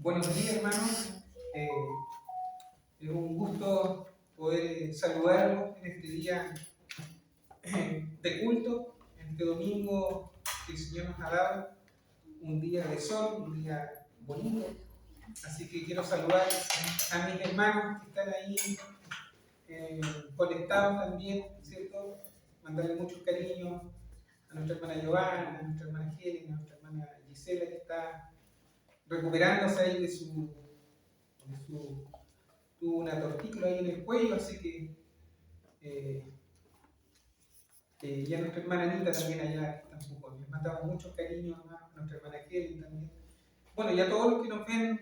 Buenos días, hermanos. Es un gusto poder saludarlos en este día de culto, en este domingo que el Señor nos ha dado, un día de sol, un día bonito. Así que quiero saludar a mis hermanos que están ahí conectados también, ¿cierto? Mandarle muchos cariños a nuestra hermana Giovanna, a nuestra hermana Helen, a nuestra hermana Gisela, que está recuperándose ahí tuvo una tortícula ahí en el cuello, así que y a nuestra hermana Anita también allá tampoco. Les mandamos muchos cariños a nuestra hermana Helen también. Bueno, y a todos los que nos ven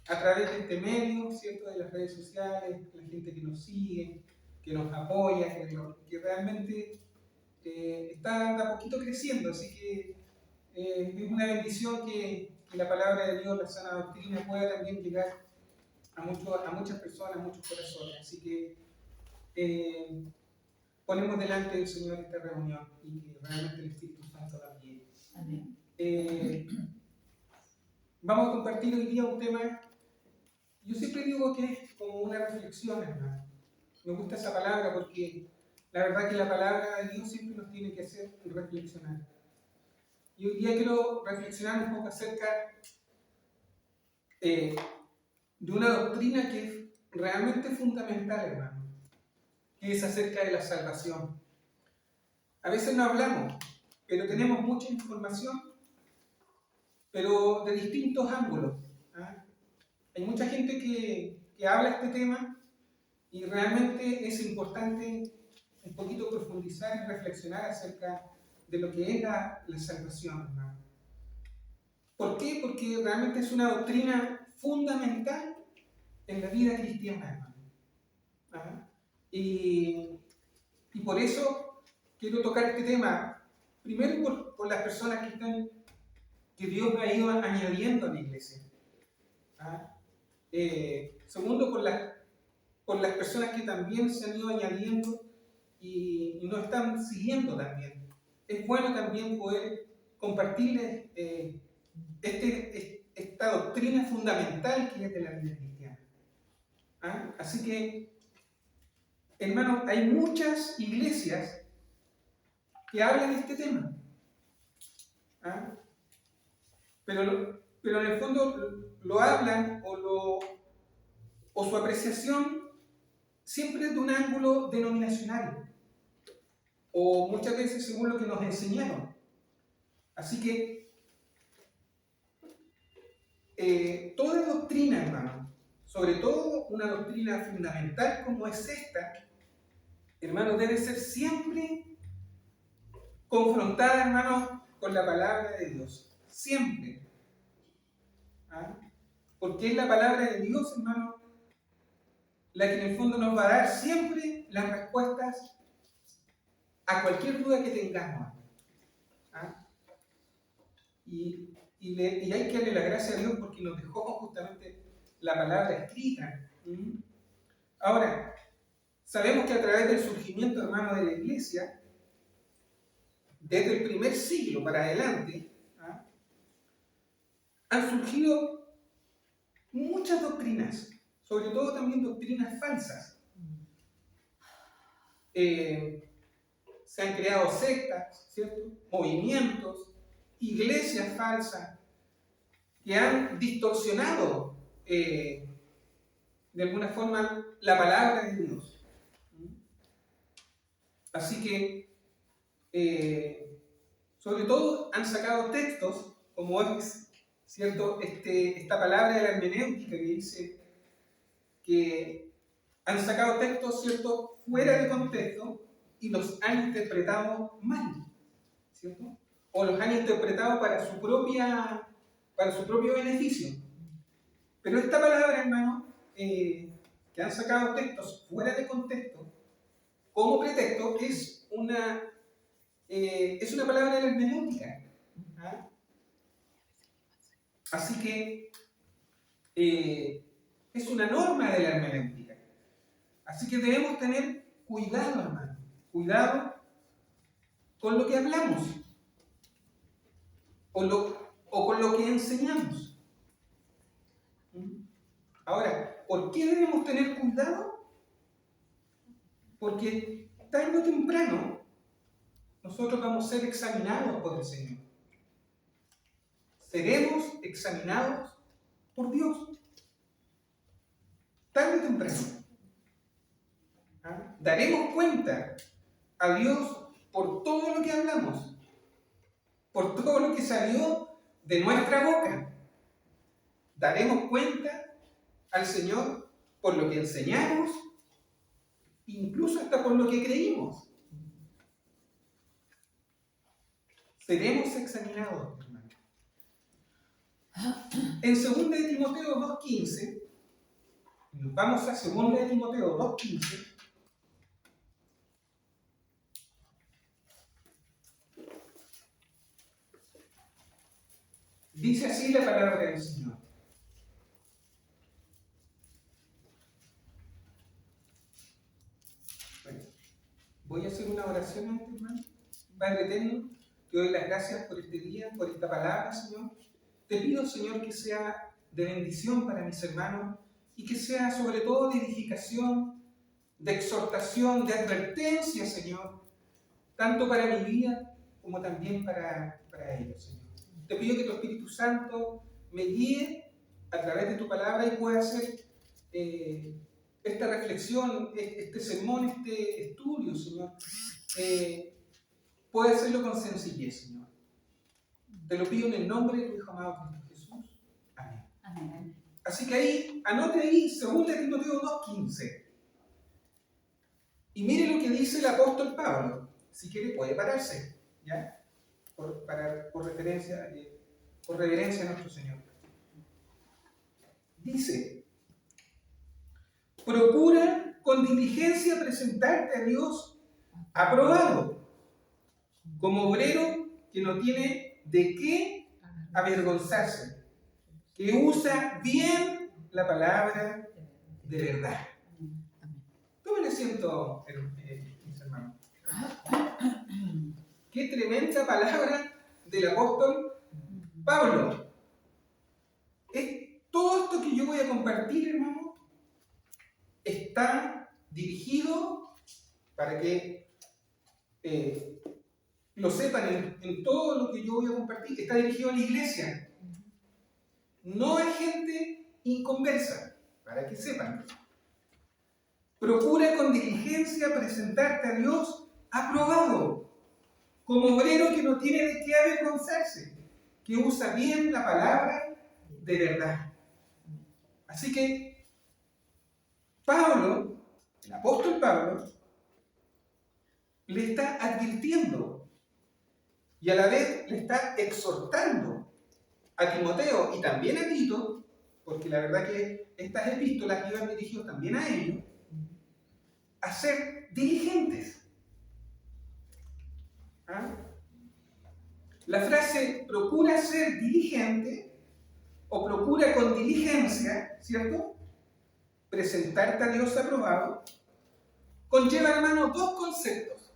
a través de este medio, ¿cierto? De las redes sociales, la gente que nos sigue, que nos apoya, que realmente está de a poquito creciendo, así que es una bendición que la palabra de Dios, la sana doctrina, pueda también llegar a muchas personas, a muchos corazones. Así que ponemos delante del Señor esta reunión y que realmente el Espíritu Santo la guíe. Amén. Vamos a compartir hoy día un tema. Yo siempre digo que es como una reflexión, hermano. Me gusta esa palabra porque la verdad que la palabra de Dios siempre nos tiene que hacer reflexionar. Y hoy día quiero reflexionar un poco acerca de una doctrina que es realmente fundamental, hermano, que es acerca de la salvación. A veces no hablamos, pero tenemos mucha información, pero de distintos ángulos. ¿Ah? Hay mucha gente que habla este tema y realmente es importante un poquito profundizar y reflexionar acerca de lo que es la salvación, hermano. ¿Por qué? Porque realmente es una doctrina fundamental en la vida cristiana, hermano. ¿Ah? Y por eso quiero tocar este tema, primero por las personas que Dios ha ido añadiendo a la iglesia. ¿Ah? Segundo, por las personas que también se han ido añadiendo y nos están siguiendo también. Es bueno también poder compartirles esta doctrina fundamental que es de la vida cristiana. ¿Ah? Así que, hermanos, hay muchas iglesias que hablan de este tema. ¿Ah? Pero en el fondo lo hablan o su apreciación siempre es de un ángulo denominacional o muchas veces según lo que nos enseñaron. Así que toda doctrina, hermano, sobre todo una doctrina fundamental como es esta, hermano, debe ser siempre confrontada, hermano, con la palabra de Dios. Siempre. ¿Ah? Porque es la palabra de Dios, hermano, la que en el fondo nos va a dar siempre las respuestas a cualquier duda que tengamos. ¿Ah? Y hay que darle la gracia a Dios porque nos dejó justamente la palabra escrita. Ahora, sabemos que a través del surgimiento, hermano, de la iglesia, desde el primer siglo para adelante, ¿ah? Han surgido muchas doctrinas, sobre todo también doctrinas falsas. Se han creado sectas, ¿cierto? Movimientos, iglesias falsas que han distorsionado de alguna forma la palabra de Dios. Así que, sobre todo, han sacado textos como es, ¿cierto? Esta palabra de la hermenéutica que dice que han sacado textos, ¿cierto?, fuera de contexto y los han interpretado mal, ¿cierto? O los han interpretado para su propio beneficio. Pero esta palabra, hermano, que han sacado textos fuera de contexto, como pretexto, es una palabra de la hermenéutica. ¿Ah? Así que es una norma de la hermenéutica. Así que debemos tener cuidado, hermano. Cuidado con lo que hablamos o con lo que enseñamos. ¿Por qué debemos tener cuidado? Porque tarde o temprano nosotros vamos a ser examinados por el Señor. Seremos examinados por Dios. Tarde o temprano. ¿Ah? Daremos cuenta a Dios por todo lo que hablamos, por todo lo que salió de nuestra boca. Daremos cuenta al Señor por lo que enseñamos, incluso hasta por lo que creímos. Seremos examinados, hermano. En 2 de Timoteo 2:15, nos vamos a 2 de Timoteo 2:15, dice así la palabra del Señor. Bueno, voy a hacer una oración antes, hermano. Padre eterno, te doy las gracias por este día, por esta palabra, Señor. Te pido, Señor, que sea de bendición para mis hermanos y que sea sobre todo de edificación, de exhortación, de advertencia, Señor, tanto para mi vida como también para ellos, Señor. Te pido que tu Espíritu Santo me guíe a través de tu palabra y pueda hacer esta reflexión, este sermón, este estudio, Señor, puede hacerlo con sencillez, Señor. Te lo pido en el nombre de tu Hijo amado Cristo Jesús. Amén. Amén. Así que ahí, anote ahí, 2 de Timoteo 2:15. Y mire lo que dice el apóstol Pablo. Si quiere puede pararse, ¿ya? Por reverencia a nuestro Señor. Dice: procura con diligencia presentarte a Dios aprobado, como obrero que no tiene de qué avergonzarse, que usa bien la palabra de verdad. Tomen asiento, mis hermanos. Qué tremenda palabra del apóstol Pablo. Todo esto que yo voy a compartir, hermano, está dirigido para que lo sepan en todo lo que yo voy a compartir. Está dirigido a la iglesia. No a gente inconversa, para que sepan. Procura con diligencia presentarte a Dios aprobado, como obrero que no tiene de qué avergonzarse, que usa bien la palabra de verdad. Así que Pablo, el apóstol Pablo, le está advirtiendo y a la vez le está exhortando a Timoteo y también a Tito, porque la verdad que estas epístolas iban dirigidas también a ellos, a ser diligentes. ¿Ah? La frase procura ser diligente o procura con diligencia, ¿cierto? Presentarte a Dios aprobado, conlleva, hermano, dos conceptos: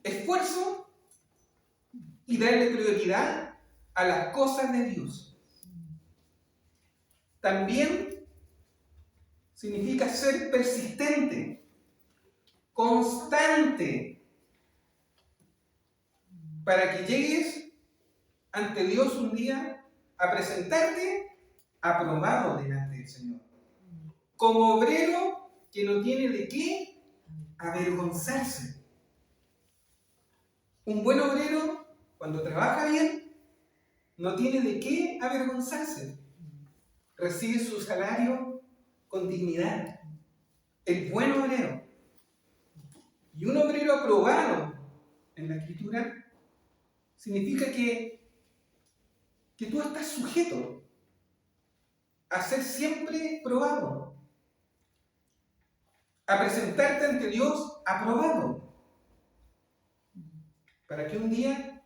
esfuerzo y darle prioridad a las cosas de Dios. También significa ser persistente, constante, para que llegues ante Dios un día a presentarte aprobado delante del Señor, como obrero que no tiene de qué avergonzarse. Un buen obrero, cuando trabaja bien, no tiene de qué avergonzarse. Recibe su salario con dignidad. El buen obrero. Y un obrero aprobado en la Escritura significa que tú estás sujeto a ser siempre probado, a presentarte ante Dios aprobado, para que un día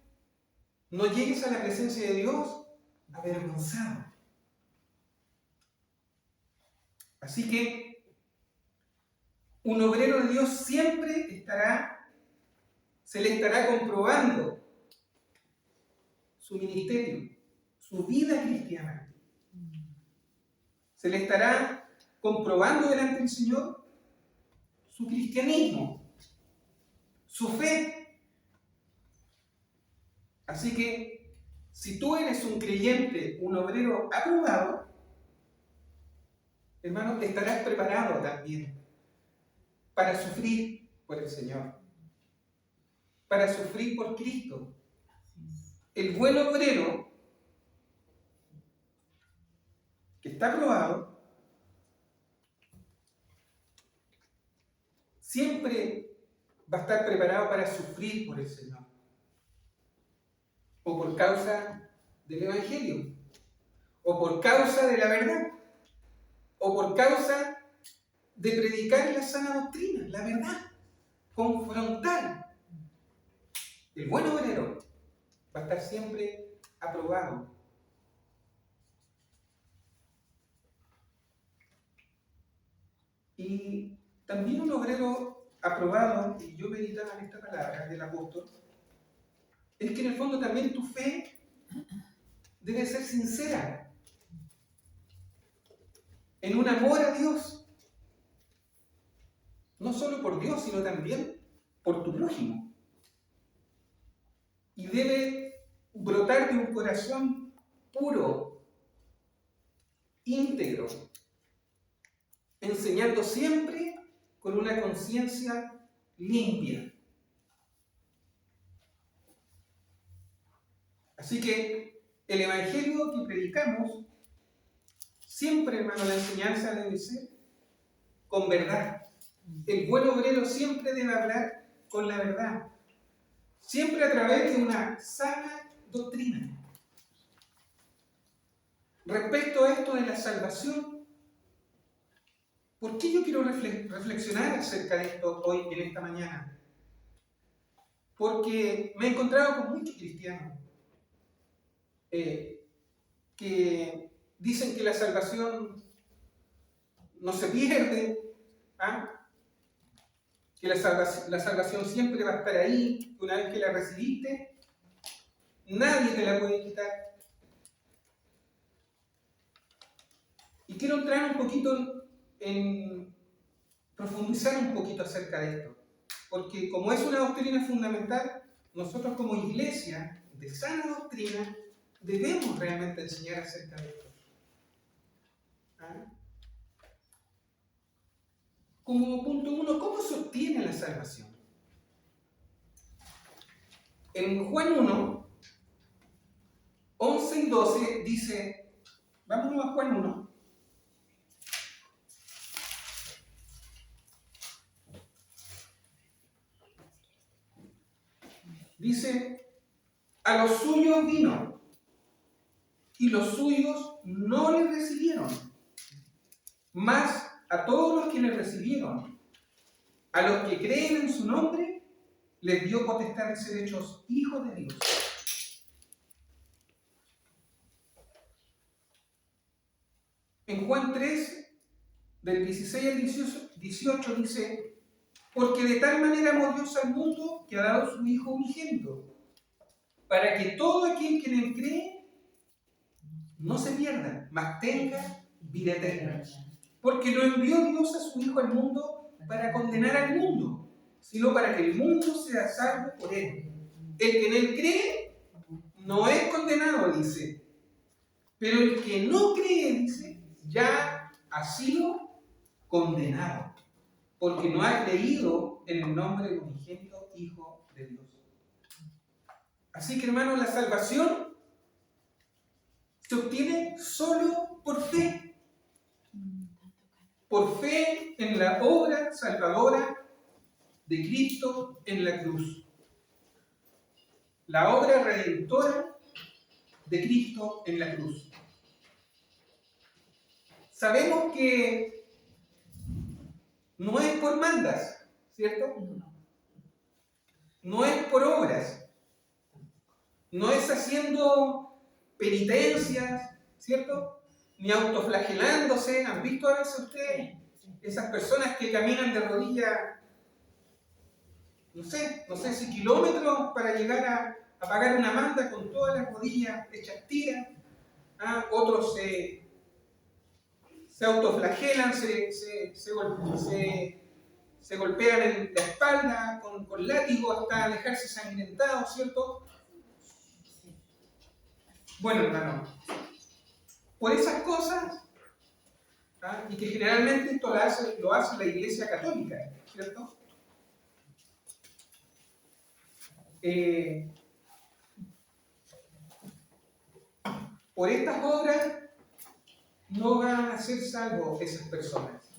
no llegues a la presencia de Dios avergonzado. Así que un obrero de Dios siempre se le estará comprobando su ministerio, su vida cristiana. Se le estará comprobando delante del Señor su cristianismo, su fe. Así que, si tú eres un creyente, un obrero aprobado, hermano, estarás preparado también para sufrir por el Señor, para sufrir por Cristo. El buen obrero que está aprobado siempre va a estar preparado para sufrir por el Señor, o por causa del Evangelio, o por causa de la verdad, o por causa de predicar la sana doctrina, la verdad, confrontar. El buen obrero va a estar siempre aprobado. Y también un obrero aprobado, y yo meditaba en esta palabra del apóstol, es que en el fondo también tu fe debe ser sincera, en un amor a Dios, no solo por Dios, sino también por tu prójimo. Y debe brotar de un corazón puro, íntegro, enseñando siempre con una conciencia limpia. Así que el evangelio que predicamos, siempre, hermano, la enseñanza debe ser con verdad. El buen obrero siempre debe hablar con la verdad, siempre a través de una sana doctrina. Respecto a esto de la salvación, ¿por qué yo quiero reflexionar acerca de esto hoy, en esta mañana? Porque me he encontrado con muchos cristianos que dicen que la salvación no se pierde, ¿ah? Que la salvación siempre va a estar ahí, que una vez que la recibiste, nadie te la puede quitar. Y quiero entrar un poquito en profundizar un poquito acerca de esto, porque como es una doctrina fundamental, nosotros como iglesia de sana doctrina debemos realmente enseñar acerca de esto. ¿Ah? Como punto 1, ¿cómo se obtiene la salvación? En Juan 1, 11 y 12 dice, vámonos a Juan 1. Dice, a los suyos vino, y los suyos no le recibieron, mas a todos los que le recibieron, a los que creen en su nombre, les dio potestad de ser hechos hijos de Dios. En Juan 3, del 16 al 18 dice, porque de tal manera amó Dios al mundo que ha dado su Hijo unigénito, para que todo aquel que en él cree no se pierda, mas tenga vida eterna. Porque no envió Dios a su Hijo al mundo para condenar al mundo, sino para que el mundo sea salvo por él. El que en él cree no es condenado, dice, pero el que no cree, dice, ya ha sido condenado, porque no ha creído en el nombre del unigénito Hijo de Dios. Así que, hermanos, la salvación se obtiene solo por fe. Por fe en la obra salvadora de Cristo en la cruz. La obra redentora de Cristo en la cruz. Sabemos que no es por mandas, ¿cierto? No es por obras. No es haciendo penitencias, ¿cierto? Ni autoflagelándose. ¿Han visto a veces ustedes esas personas que caminan de rodillas, no sé si kilómetros para llegar a pagar una manda con todas las rodillas hechas tiras? ¿Ah? Otros se autoflagelan, se golpean en la espalda con látigo hasta dejarse sangrentados, ¿cierto? Bueno, hermano, por esas cosas, y que generalmente esto lo hace la Iglesia Católica, ¿cierto? Por estas obras no van a ser salvos esas personas.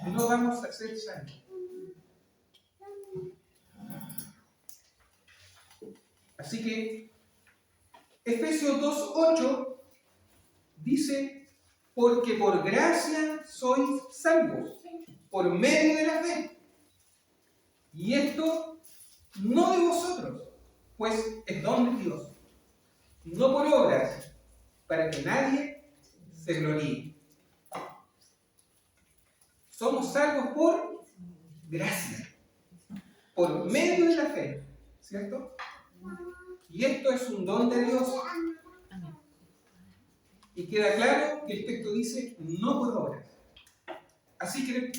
No vamos a ser salvos. Así que Efesios 2:8 dice, porque por gracia sois salvos, por medio de la fe. Y esto no de vosotros, pues es don de Dios, no por obras, para que nadie se gloríe. Somos salvos por gracia, por medio de la fe, ¿cierto? Y esto es un don de Dios. Y queda claro que el texto dice, no por obras. Así que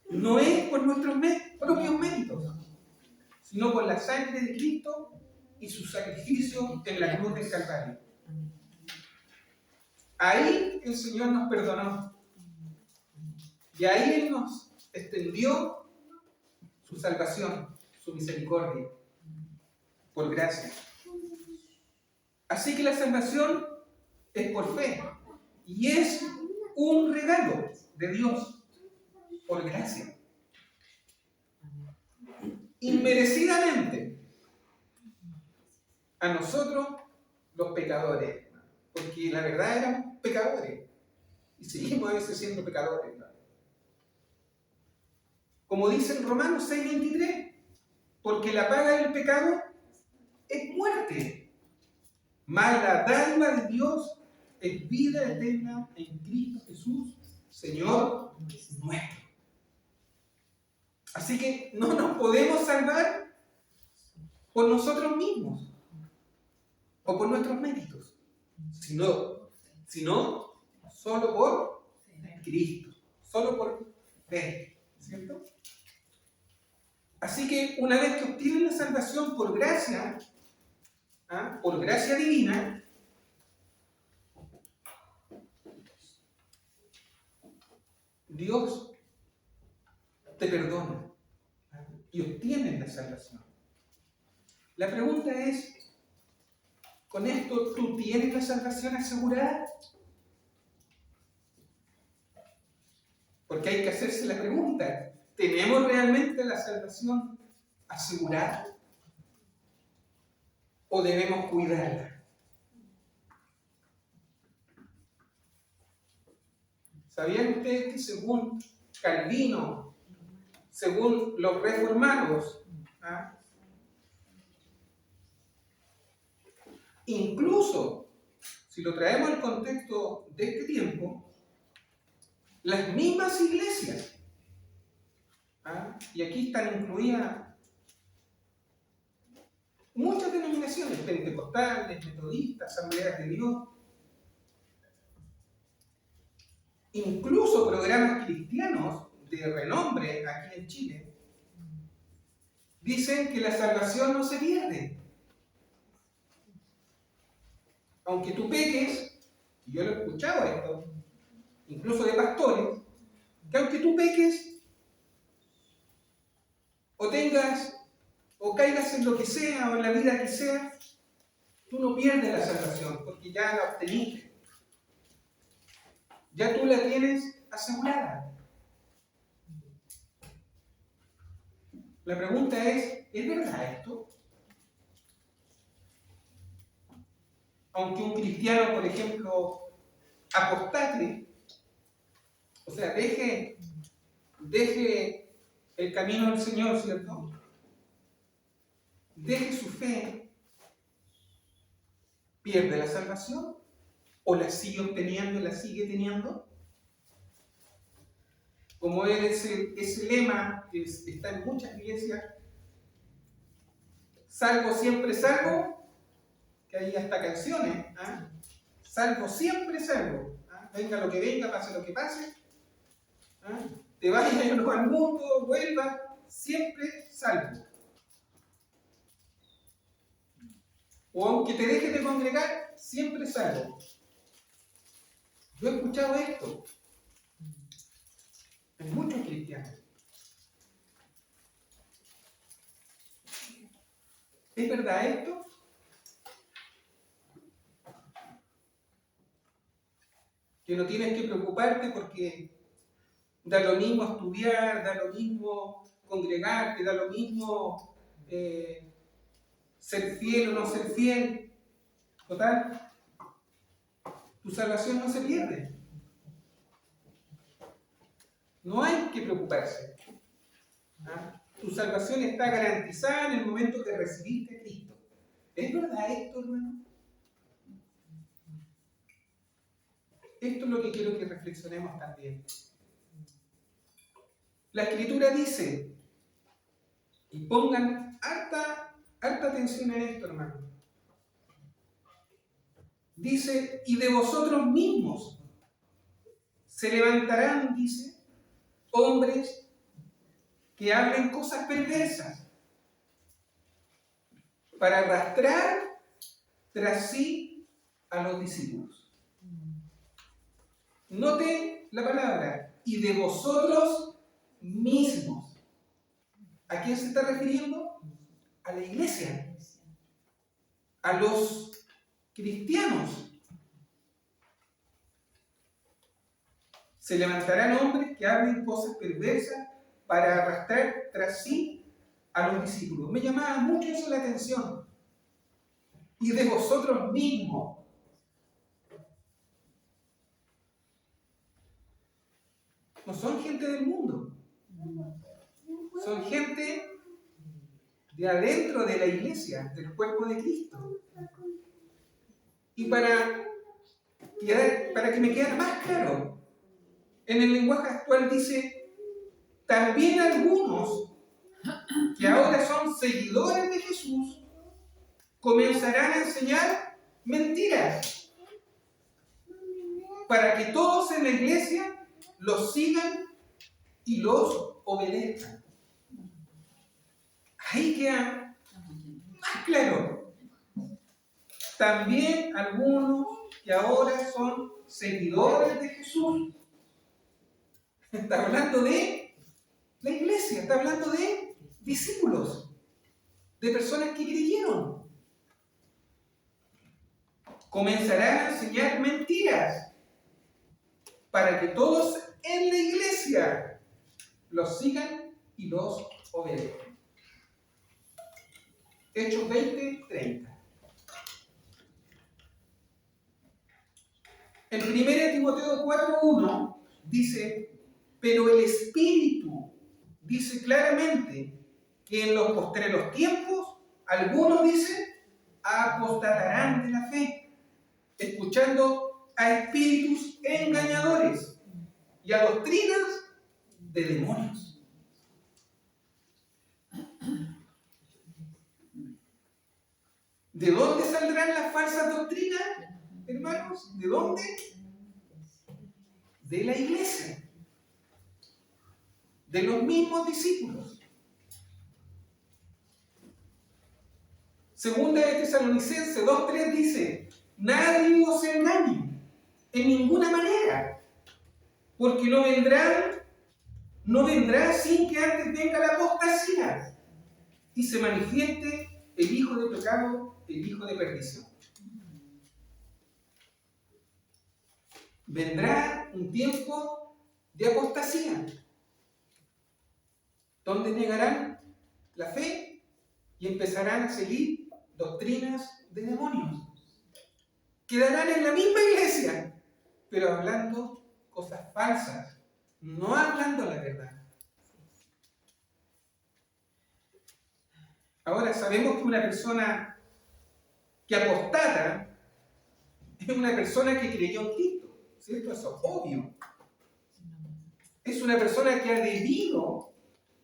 no es por nuestros propios méritos, sino por la sangre de Cristo y su sacrificio en la cruz del Calvario. Ahí el Señor nos perdonó. Y ahí Él nos extendió su salvación, su misericordia, por gracia. Así que la salvación es por fe. Y es un regalo de Dios, por gracia. Inmerecidamente a nosotros los pecadores, porque la verdad éramos pecadores y seguimos a veces siendo pecadores. Como dice en Romanos 6:23, porque la paga del pecado es muerte, mas la dádiva de Dios es vida eterna en Cristo Jesús, Señor nuestro. Así que no nos podemos salvar por nosotros mismos o por nuestros méritos, sino solo por Cristo, solo por fe, ¿cierto? Así que una vez que obtienen la salvación por gracia divina, Dios te perdona y obtienen la salvación. La pregunta es, ¿con esto tú tienes la salvación asegurada? Porque hay que hacerse la pregunta, ¿tenemos realmente la salvación asegurada? ¿O debemos cuidarla? ¿Sabían ustedes que según Calvino, según los reformados, incluso si lo traemos al contexto de este tiempo, las mismas iglesias, y aquí están incluidas muchas denominaciones, pentecostales, metodistas, asambleas de Dios, incluso programas cristianos de renombre aquí en Chile, dicen que la salvación no se pierde. Aunque tú peques, y yo lo he escuchado esto, incluso de pastores, que aunque tú peques, o caigas en lo que sea, o en la vida que sea, tú no pierdes la salvación, porque ya la obteniste. Ya tú la tienes asegurada. La pregunta ¿es verdad esto? Aunque un cristiano, por ejemplo, apostate, o sea, deje el camino del Señor, ¿cierto? Deje su fe, ¿pierde la salvación? ¿O la sigue obteniendo y la sigue teniendo? Como es ese lema que está en muchas iglesias, salvo siempre salvo, que hay hasta canciones, salvo siempre salvo, venga lo que venga, pase lo que pase, ¿ah? Te vayas o no al mundo, vuelvas, siempre salvo. O aunque te dejes de congregar, siempre salvo. Yo he escuchado esto en muchos cristianos. ¿Es verdad esto? Que no tienes que preocuparte porque da lo mismo estudiar, da lo mismo congregarte, da lo mismo ser fiel o no ser fiel. Total, tu salvación no se pierde. No hay que preocuparse. ¿Ah? Tu salvación está garantizada en el momento que recibiste a Cristo. ¿Es verdad esto, hermano? Esto es lo que quiero que reflexionemos también. La Escritura dice, y pongan harta atención a esto, hermano. Dice, y de vosotros mismos se levantarán, dice, hombres que hablen cosas perversas para arrastrar tras sí a los discípulos. Note la palabra, y de vosotros mismos. ¿A quién se está refiriendo? A la iglesia, a los cristianos. Se levantarán hombres que hablen cosas perversas para arrastrar tras sí a los discípulos. Me llamaba mucho eso la atención. Y de vosotros mismos. No son gente del mundo. Son gente de adentro de la iglesia, del cuerpo de Cristo. Y para que me quede más claro, en el lenguaje actual dice, también algunos que ahora son seguidores de Jesús comenzarán a enseñar mentiras para que todos en la iglesia los sigan y los obedezcan. Ahí queda más claro. También algunos que ahora son seguidores de Jesús. Está hablando de la iglesia, está hablando de discípulos, de personas que creyeron. Comenzarán a enseñar mentiras para que todos en la iglesia los sigan y los obedezcan. Hechos 20:30. En 1 Timoteo 4:1 dice, pero el Espíritu dice claramente que en los postreros tiempos algunos dicen apostatarán de la fe, escuchando a espíritus engañadores y a doctrinas de demonios. ¿De dónde saldrán las falsas doctrinas, hermanos? ¿De dónde? De la iglesia, de los mismos discípulos. Segunda de Tesalonicenses 2:3 dice, nadie os engañe en ninguna manera, porque no vendrá sin que antes venga la apostasía y se manifieste el hijo de pecado, el hijo de perdición. Vendrá un tiempo de apostasía, donde negarán la fe y empezarán a seguir doctrinas de demonios. Quedarán en la misma iglesia, pero hablando cosas falsas, no hablando la verdad. Ahora sabemos que una persona que apostata es una persona que creyó en Cristo, ¿cierto? Eso es obvio. Es una persona que ha debido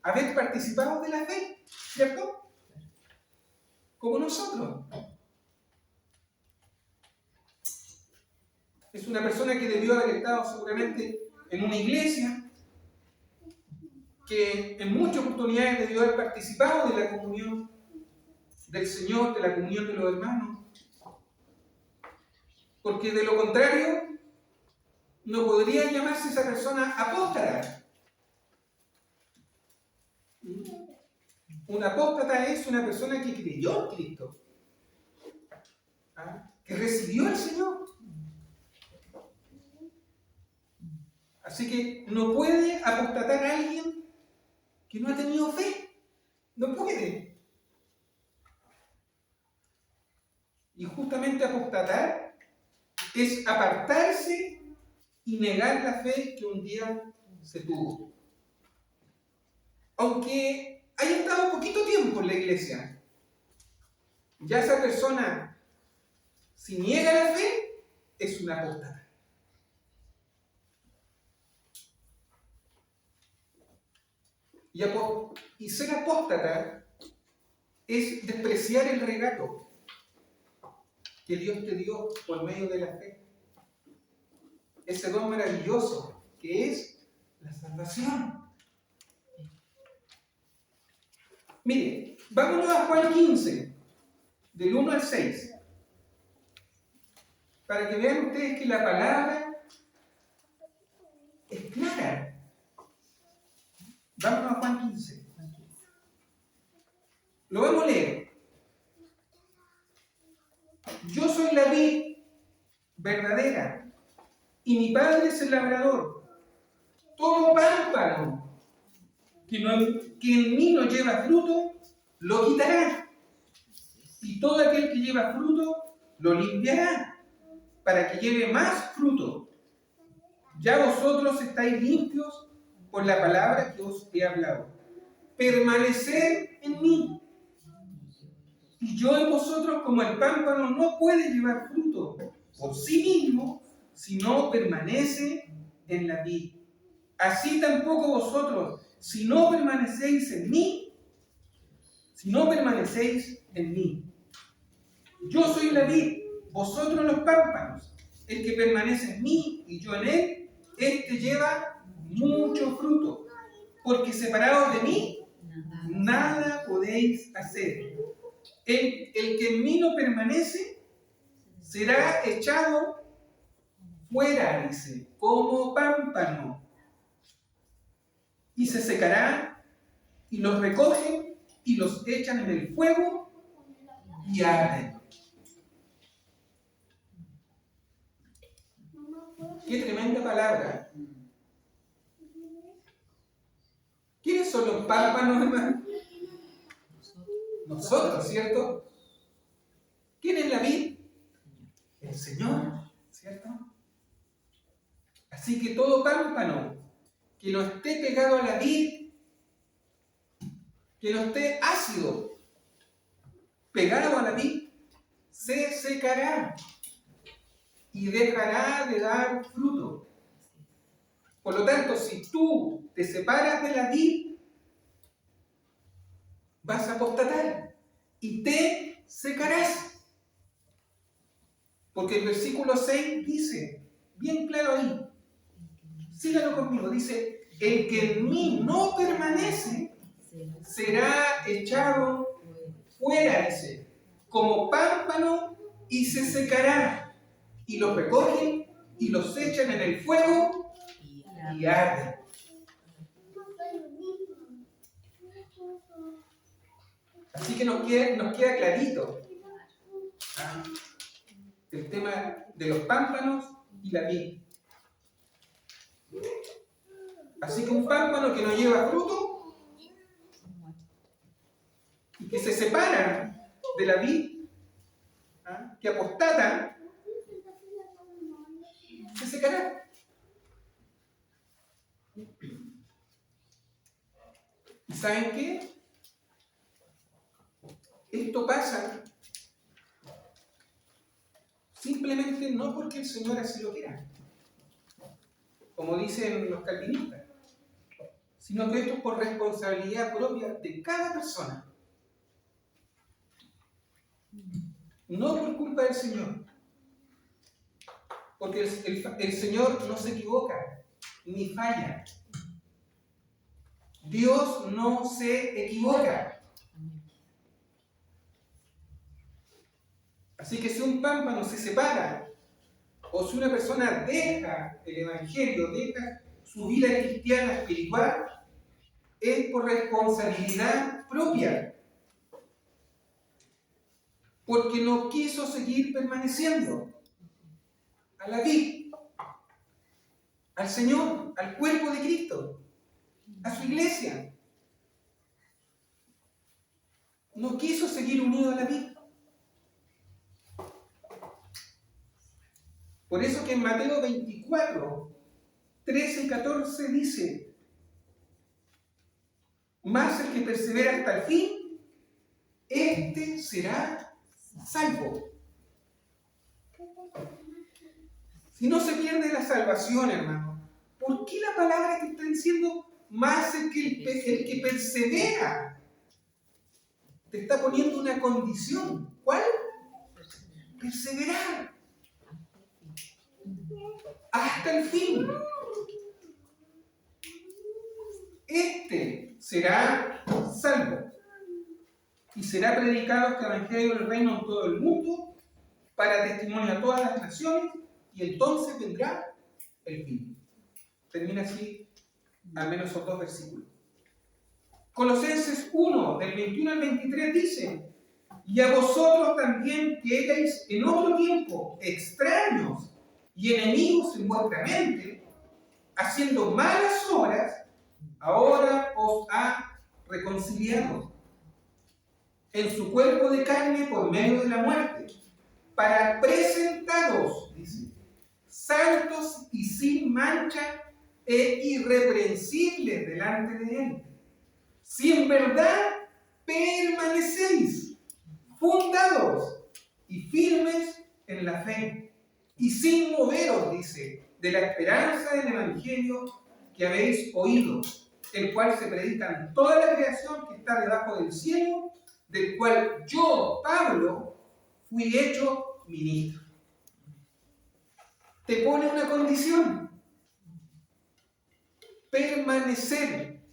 haber participado de la fe, ¿cierto? Como nosotros. Es una persona que debió haber estado seguramente en una iglesia, que en muchas oportunidades debió haber participado de la comunión del Señor, de la comunión de los hermanos. Porque de lo contrario, no podría llamarse esa persona apóstata. Un apóstata es una persona que creyó en Cristo, que recibió al Señor. Así que no puede apostatar a alguien que no ha tenido fe. No puede. Y justamente apostatar es apartarse y negar la fe que un día se tuvo. Aunque haya estado poquito tiempo en la iglesia, ya esa persona, si niega la fe, es una apóstata. Y ser apóstata es despreciar el regalo que Dios te dio por medio de la fe. Ese don maravilloso que es la salvación. Mire, vámonos a Juan 15, del 1 al 6, para que vean ustedes que la palabra es clara. Vámonos a Juan 15. Lo vamos a leer. Yo soy la vid verdadera y mi Padre es el labrador. Todo pámpano que en mí no lleva fruto, lo quitará. Y todo aquel que lleva fruto, lo limpiará, para que lleve más fruto. Ya vosotros estáis limpios por la palabra que os he hablado. Permaneced en mí, y yo en vosotros, como el pámpano no puede llevar fruto por sí mismo, si no permanece en la vid. Así tampoco vosotros, si no permanecéis en mí, Yo soy la vid, vosotros los pámpanos. El que permanece en mí y yo en él, este lleva mucho fruto. Porque separados de mí, nada podéis hacer. El que en mí no permanece, será echado fuera, dice, como pámpano. Y se secará, y los recogen, y los echan en el fuego, y arden. Qué tremenda palabra. ¿Quiénes son los pámpanos, hermano? Nosotros, ¿cierto? ¿Quién es la vid? El Señor, ¿cierto? Así que todo pámpano que no esté pegado a la vid, que no esté ácido, pegado a la vid, se secará y dejará de dar fruto. Por lo tanto, si tú te separas de la vid, vas a apostatar y te secarás. Porque el versículo 6 dice, bien claro ahí, síganlo conmigo, dice, el que en mí no permanece será echado fuera, dice, como pámpano y se secará. Y los recogen y los echan en el fuego y arden. Así que nos queda clarito el tema de los pámpanos y la vid. Así que un pámpano que no lleva fruto y que se separa de la vid, que apostata, se secará. ¿Y saben qué? Esto pasa simplemente no porque el Señor así lo quiera, como dicen los calvinistas, sino que esto es por responsabilidad propia de cada persona. No por culpa del Señor. Porque el Señor no se equivoca, ni falla. Dios no se equivoca. Así que si un pámpano se separa, o si una persona deja el Evangelio, deja su vida cristiana espiritual, es por responsabilidad propia. Porque no quiso seguir permaneciendo a la vid, al Señor, al cuerpo de Cristo, a su iglesia. No quiso seguir unido a la vid. Por eso que en Mateo 24, 13 y 14 dice: mas el que persevera hasta el fin, este será salvo. Si no se pierde la salvación, hermano, ¿por qué la palabra que está diciendo más el que persevera? Te está poniendo una condición. ¿Cuál? Perseverar hasta el fin. Este será salvo y será predicado este evangelio del reino en todo el mundo para testimonio a todas las naciones, y entonces vendrá el fin. Termina así al menos esos 2 versículos. Colosenses 1, del 21 al 23 dice: y a vosotros también, que erais en otro tiempo extraños y enemigos en vuestra mente, haciendo malas obras, ahora os ha reconciliado en su cuerpo de carne por medio de la muerte, para presentaros, dice, santos y sin mancha e irreprensibles delante de Él, si en verdad permanecéis fundados y firmes en la fe, y sin moveros, dice, de la esperanza del evangelio que habéis oído, el cual se predica en toda la creación que está debajo del cielo, del cual yo, Pablo, fui hecho ministro. Te pone una condición: permanecer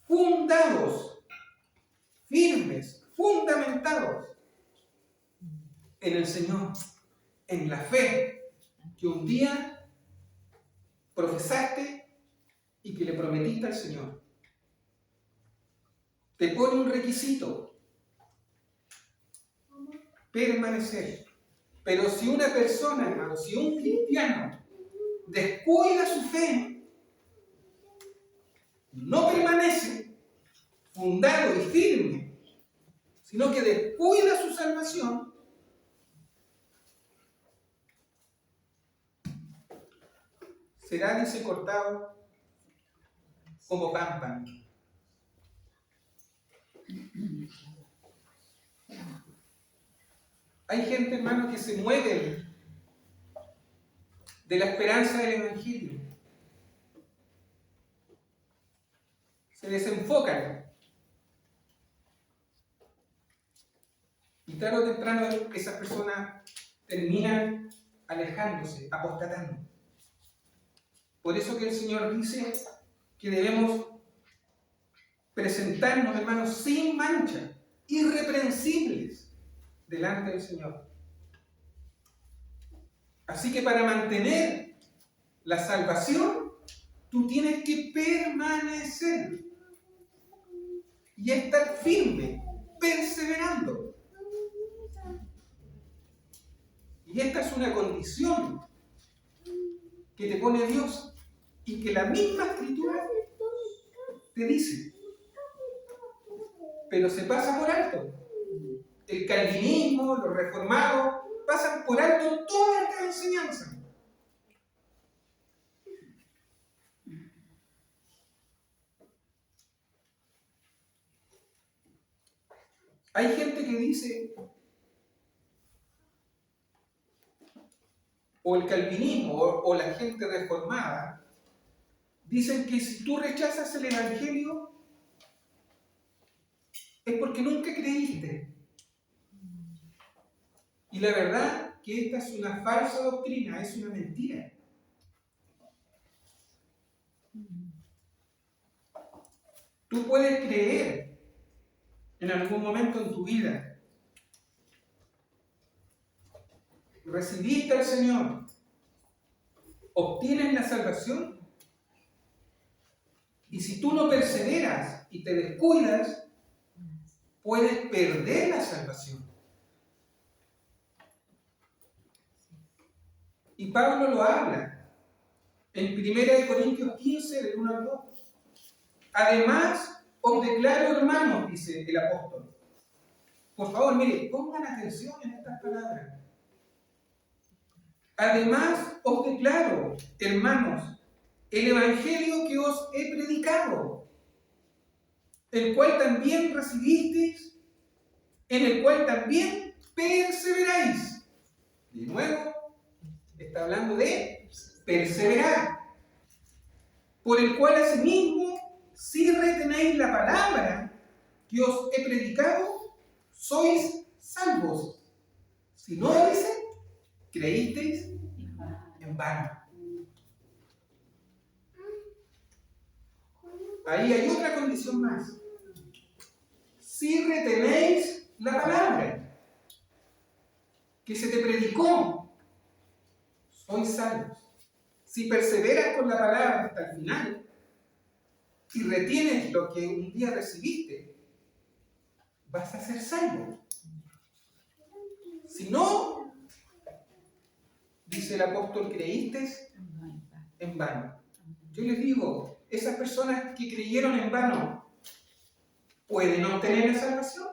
fundados, firmes, fundamentados en el Señor, en la fe que un día profesaste y que le prometiste al Señor. Te pone un requisito: permanecer. Pero si una persona, hermano, si un cristiano descuida su fe, no permanece fundado y firme, sino que descuida su salvación, será, dice, cortado como pámpano. Hay gente, hermano, que se mueve de la esperanza del evangelio. Se desenfocan. Y tarde o temprano esas personas terminan alejándose, apostatando. Por eso que el Señor dice que debemos presentarnos, hermanos, sin mancha, irreprensibles delante del Señor. Así que para mantener la salvación, tú tienes que permanecer y estar firme, perseverando. Y esta es una condición que te pone Dios y que la misma Escritura te dice. Pero se pasa por alto. El calvinismo, los reformados, pasan por alto toda esta enseñanza. Hay gente que dice, o el calvinismo, o la gente reformada, dicen que si tú rechazas el evangelio, es porque nunca creíste. Y la verdad que esta es una falsa doctrina, es una mentira. Tú puedes creer en algún momento en tu vida. Recibiste al Señor. Obtienes la salvación. Y si tú no perseveras y te descuidas, puedes perder la salvación. Y Pablo lo habla en 1 Corintios 15, del 1 al 2. Además, os declaro, hermanos, dice el apóstol. Por favor, mire, pongan atención en estas palabras. Además, os declaro, hermanos, el evangelio que os he predicado, el cual también recibisteis, en el cual también perseveráis. De nuevo, está hablando de perseverar. Por el cual asimismo, si retenéis la palabra que os he predicado, sois salvos. Si no, dice, creísteis en vano. Ahí hay otra condición más. Si retenéis la palabra que se te predicó, sois salvos. Si perseveras con la palabra hasta el final y retienes lo que un día recibiste, vas a ser salvo. Si no, dice el apóstol, creíste en vano. Yo les digo, esas personas que creyeron en vano, ¿pueden obtener la salvación?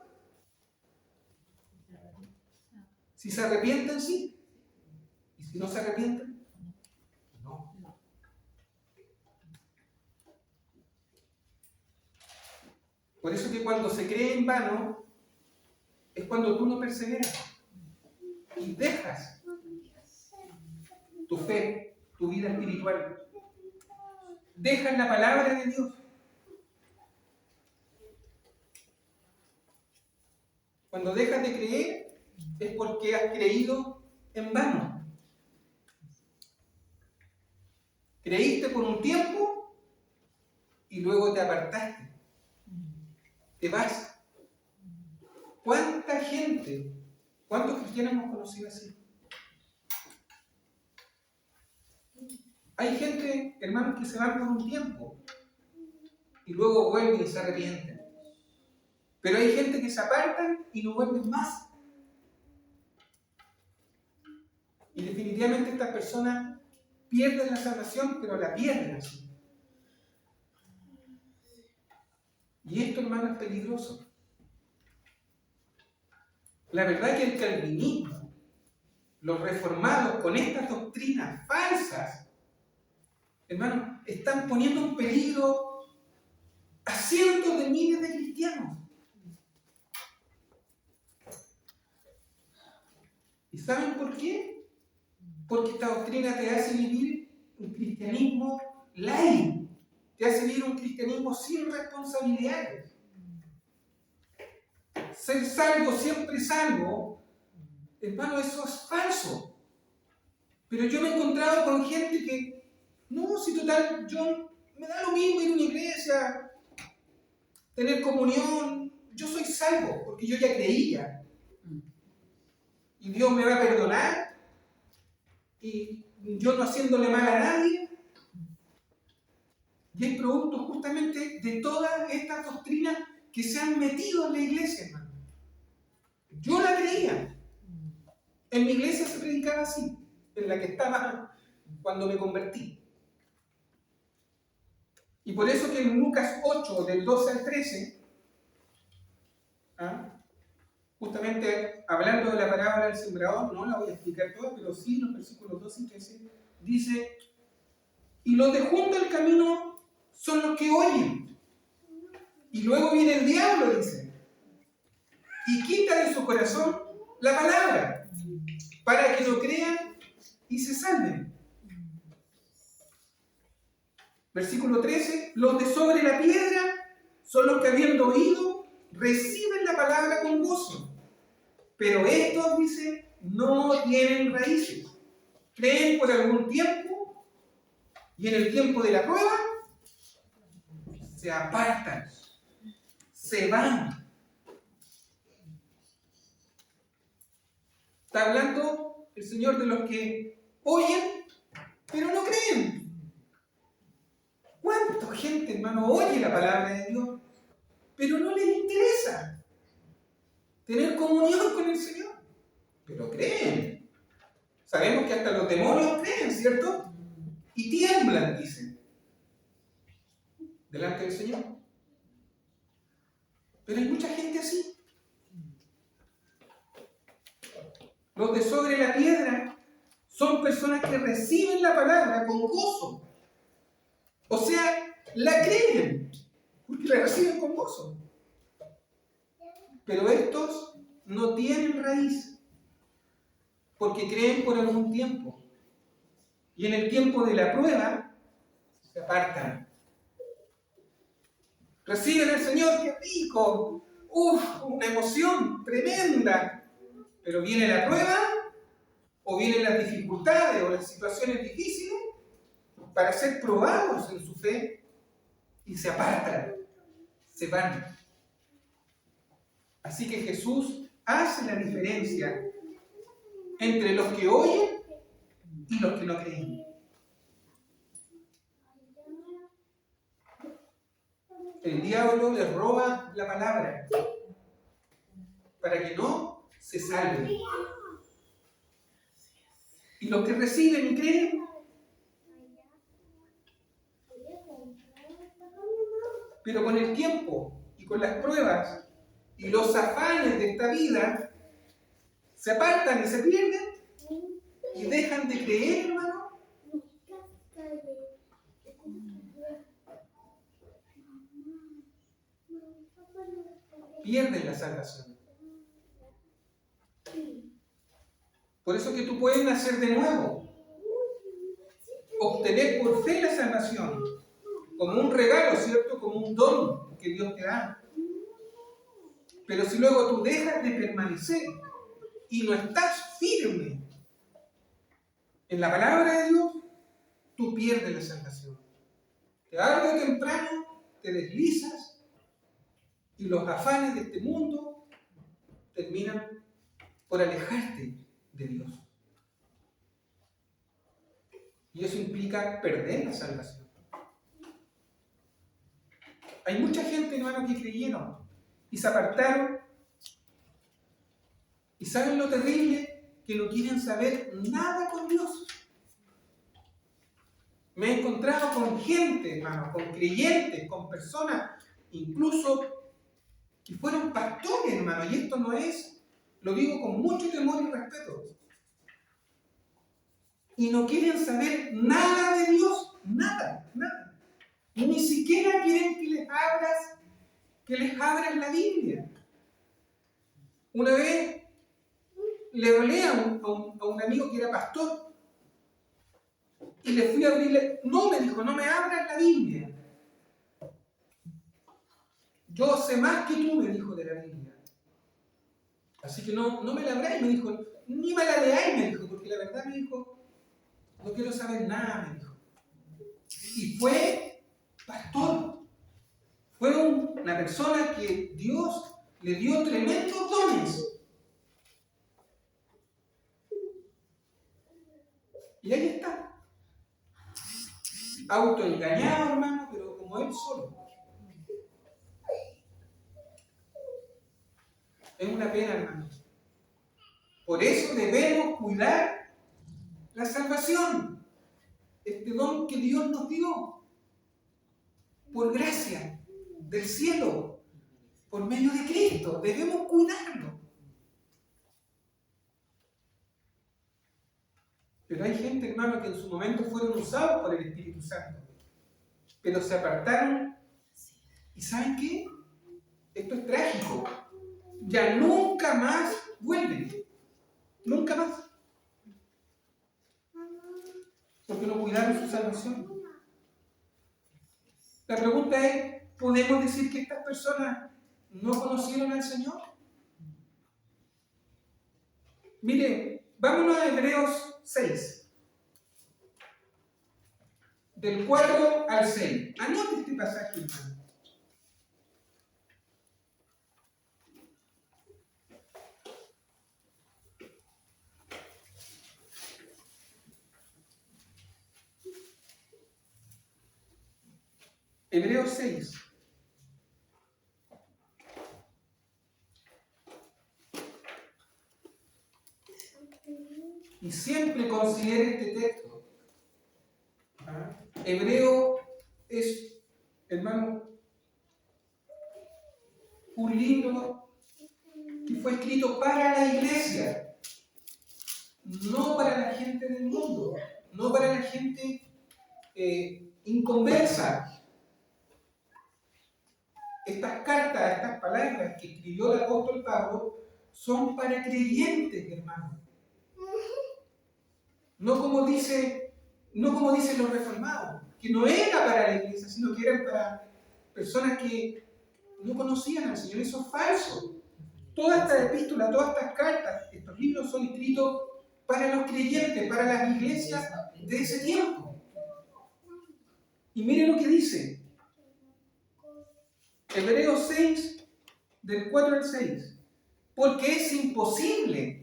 Si se arrepienten, sí. Y si no se arrepienten, no. Por eso que cuando se cree en vano, es cuando tú no perseveras y dejas tu fe, tu vida espiritual. Dejas la palabra de Dios. Cuando dejas de creer, es porque has creído en vano. Creíste por un tiempo y luego te apartaste. Te vas. ¿Cuánta gente, cuántos cristianos hemos conocido así? Hay gente, hermanos, que se van por un tiempo y luego vuelven y se arrepienten. Pero hay gente que se apartan y no vuelven más. Y definitivamente estas personas pierden la salvación, pero la pierden así. Y esto, hermano, es peligroso. La verdad es que el calvinismo, los reformados con estas doctrinas falsas, hermano, están poniendo en peligro a cientos de miles de cristianos. ¿Y saben por qué? Porque esta doctrina te hace vivir un cristianismo light, te hace vivir un cristianismo sin responsabilidades. Ser salvo, siempre salvo, hermano, eso es falso. Pero yo me he encontrado con gente que, no, si total, yo me da lo mismo ir a una iglesia, tener comunión, yo soy salvo, porque yo ya creía. Y Dios me va a perdonar, y yo no haciéndole mal a nadie. Y es producto justamente de todas estas doctrinas que se han metido en la iglesia, hermano. Yo la creía. En mi iglesia se predicaba así, en la que estaba cuando me convertí. Y por eso que en Lucas 8, del 12 al 13, justamente hablando de la parábola del sembrador, no la voy a explicar toda, pero sí los versículos 12 y 13, dice: y los de junto al camino son los que oyen. Y luego viene el diablo, dice, y quita de su corazón la palabra, para que lo crean y se salven. Versículo 13, los de sobre la piedra son los que, habiendo oído, reciben la palabra con gozo, Pero estos, dice, no tienen raíces. Creen por algún tiempo y en el tiempo de la prueba se apartan, se van. Está hablando el Señor de los que oyen, pero no creen. ¿Cuánta gente, hermano, oye la palabra de Dios, pero no les interesa tener comunión con el Señor? Pero creen. Sabemos que hasta los demonios creen, ¿cierto? Y tiemblan, dicen, delante del Señor. Pero hay mucha gente así. Los de sobre la piedra son personas que reciben la palabra con gozo. O sea, la creen, porque la reciben con gozo. Pero estos no tienen raíz, porque creen por algún tiempo. Y en el tiempo de la prueba, se apartan. Reciben al Señor, qué rico. Una emoción tremenda. Pero viene la prueba, o vienen las dificultades, o las situaciones difíciles, para ser probados en su fe, y se apartan, se van. Así que Jesús hace la diferencia entre los que oyen y los que no creen. El diablo les roba la palabra para que no se salven. Y los que reciben y creen, pero con el tiempo y con las pruebas y los afanes de esta vida, se apartan y se pierden y dejan de creer, hermano. Pierden la salvación. Por eso que tú puedes nacer de nuevo, obtener por fe la salvación, como un regalo, ¿cierto? Como un don que Dios te da. Pero si luego tú dejas de permanecer y no estás firme en la palabra de Dios, tú pierdes la salvación. Tarde o temprano te deslizas y los afanes de este mundo terminan por alejarte de Dios. Y eso implica perder la salvación. Hay mucha gente, hermano, que creyeron y se apartaron. ¿Y saben lo terrible? Que no quieren saber nada con Dios. Me he encontrado con gente, hermano, con creyentes, con personas, incluso que fueron pastores, hermano, y esto no es, lo digo con mucho temor y respeto. Y no quieren saber nada de Dios, nada, nada. Ni siquiera quieren que les abras la Biblia. Una vez le hablé a un amigo que era pastor y le fui a abrirle. No, me dijo, no me abras la Biblia. Yo sé más que tú, me dijo, de la Biblia. Así que no me la abráis, me dijo. Ni me la leáis, me dijo, porque la verdad, me dijo, no quiero saber nada, me dijo. Y fue pastor. Fue una persona que Dios le dio tremendos dones. Y ahí está. Autoengañado, hermano, pero como él solo. Es una pena, hermano. Por eso debemos cuidar la salvación. Este don que Dios nos dio. Por gracia del cielo. Por medio de Cristo. Debemos cuidarlo. Pero hay gente, hermano, que en su momento fueron usados por el Espíritu Santo. Pero se apartaron. ¿Y saben qué? Esto es trágico. Ya nunca más vuelven. Nunca más. Porque no cuidaron su salvación. La pregunta es, ¿podemos decir que estas personas no conocieron al Señor? Mire, vámonos a Hebreos 6, del 4 al 6. Anote este pasaje, hermano. Hebreos 6. Y siempre considere este texto. Hebreo es, hermano, un libro que fue escrito para la iglesia, no para la gente del mundo, no para la gente inconversa. Estas cartas, estas palabras que escribió el apóstol Pablo son para creyentes, hermano. No como dicen los reformados, que no era para la iglesia, sino que eran para personas que no conocían al Señor. Eso es falso. Todas estas epístolas, todas estas cartas, estos libros son escritos para los creyentes, para las iglesias de ese tiempo. Y miren lo que dice. Hebreos 6, del 4 al 6. Porque es imposible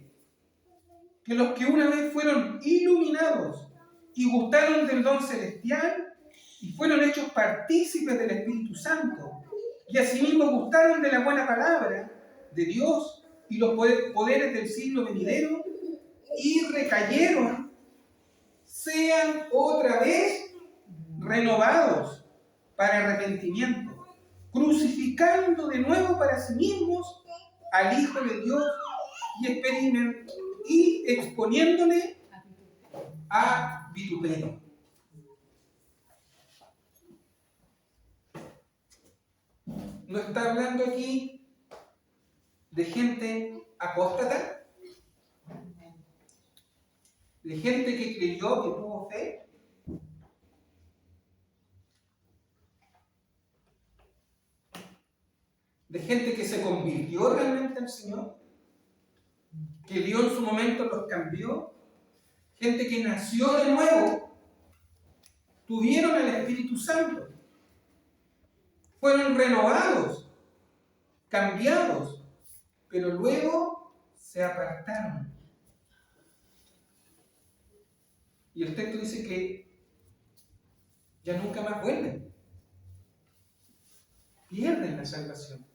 que los que una vez fueron iluminados y gustaron del don celestial y fueron hechos partícipes del Espíritu Santo y asimismo gustaron de la buena palabra de Dios y los poderes del siglo venidero y recayeron, sean otra vez renovados para arrepentimiento, crucificando de nuevo para sí mismos al Hijo de Dios y exponiéndole a vituperio. No está hablando aquí de gente apóstata, de gente que creyó, que tuvo fe. De gente que se convirtió realmente al Señor, que Dios en su momento los cambió, gente que nació de nuevo, tuvieron el Espíritu Santo, fueron renovados, cambiados, pero luego se apartaron. Y el texto dice que ya nunca más vuelven, pierden la salvación.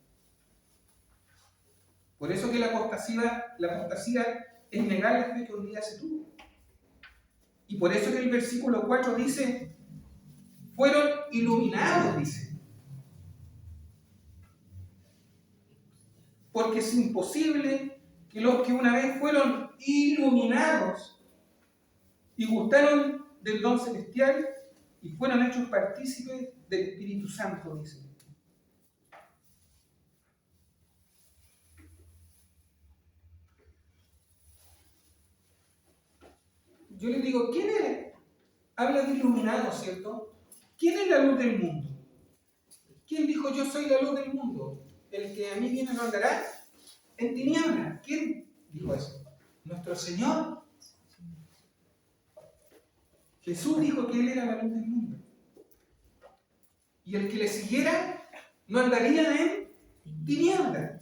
Por eso que la apostasía es negar la fe que un día se tuvo. Y por eso que el versículo 4 dice, fueron iluminados, dice. Porque es imposible que los que una vez fueron iluminados y gustaron del don celestial y fueron hechos partícipes del Espíritu Santo, dice. Yo les digo, ¿quién es? Habla de iluminado, ¿cierto? ¿Quién es la luz del mundo? ¿Quién dijo yo soy la luz del mundo? El que a mí viene no andará en tinieblas. ¿Quién dijo eso? Nuestro Señor. Jesús dijo que Él era la luz del mundo. Y el que le siguiera no andaría en tinieblas.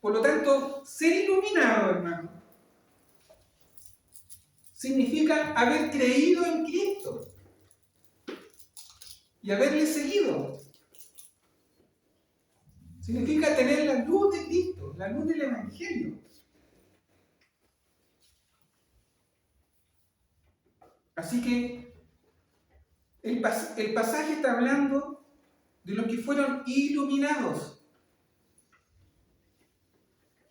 Por lo tanto, ser iluminado, hermano, significa haber creído en Cristo y haberle seguido. Significa tener la luz de Cristo, la luz del Evangelio. Así que el pasaje está hablando de los que fueron iluminados.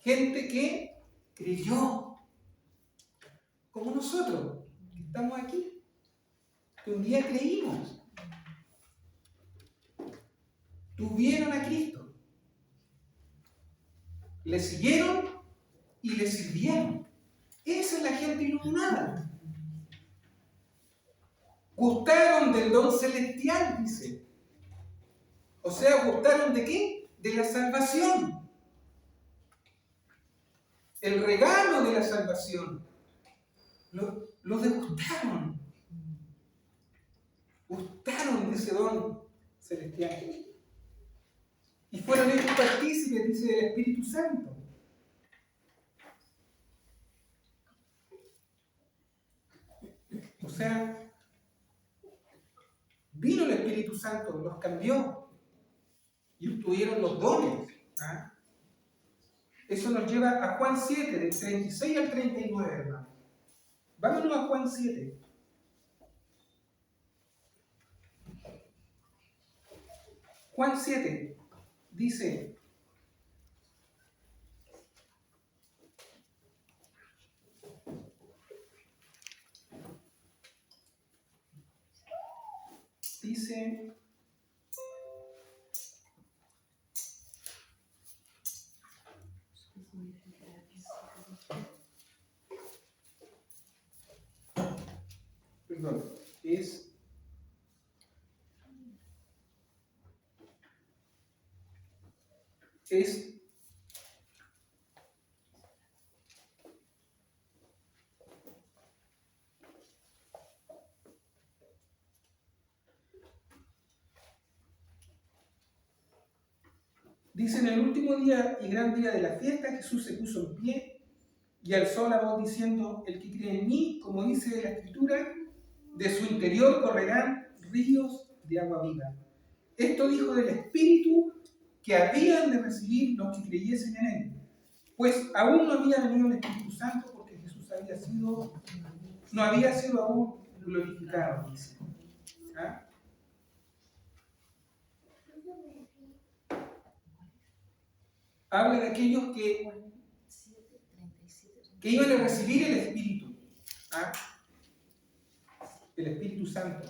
Gente que creyó, como nosotros, que estamos aquí, que un día creímos. Tuvieron a Cristo. Le siguieron y le sirvieron. Esa es la gente iluminada. Gustaron del don celestial, dice. O sea, ¿gustaron de qué? De la salvación. el regalo de la salvación. Lo degustaron. Gustaron de ese don celestial. Y fueron hechos partícipes, dice, del Espíritu Santo. O sea, vino el Espíritu Santo, los cambió y obtuvieron los dones. ¿Ah? Eso nos lleva a Juan 7, del 36 al 39, hermano. Vámonos a Juan 7. Juan 7 dice: perdón, dice: en el último día y gran día de la fiesta, Jesús se puso en pie y alzó la voz diciendo: el que cree en mí, como dice la Escritura, de su interior correrán ríos de agua viva. Esto dijo del Espíritu que habían de recibir los que creyesen en él, pues aún no había venido el Espíritu Santo, porque Jesús no había sido aún glorificado, dice. ¿Ah? Habla de aquellos que iban a recibir el Espíritu. ¿Ah? El Espíritu Santo.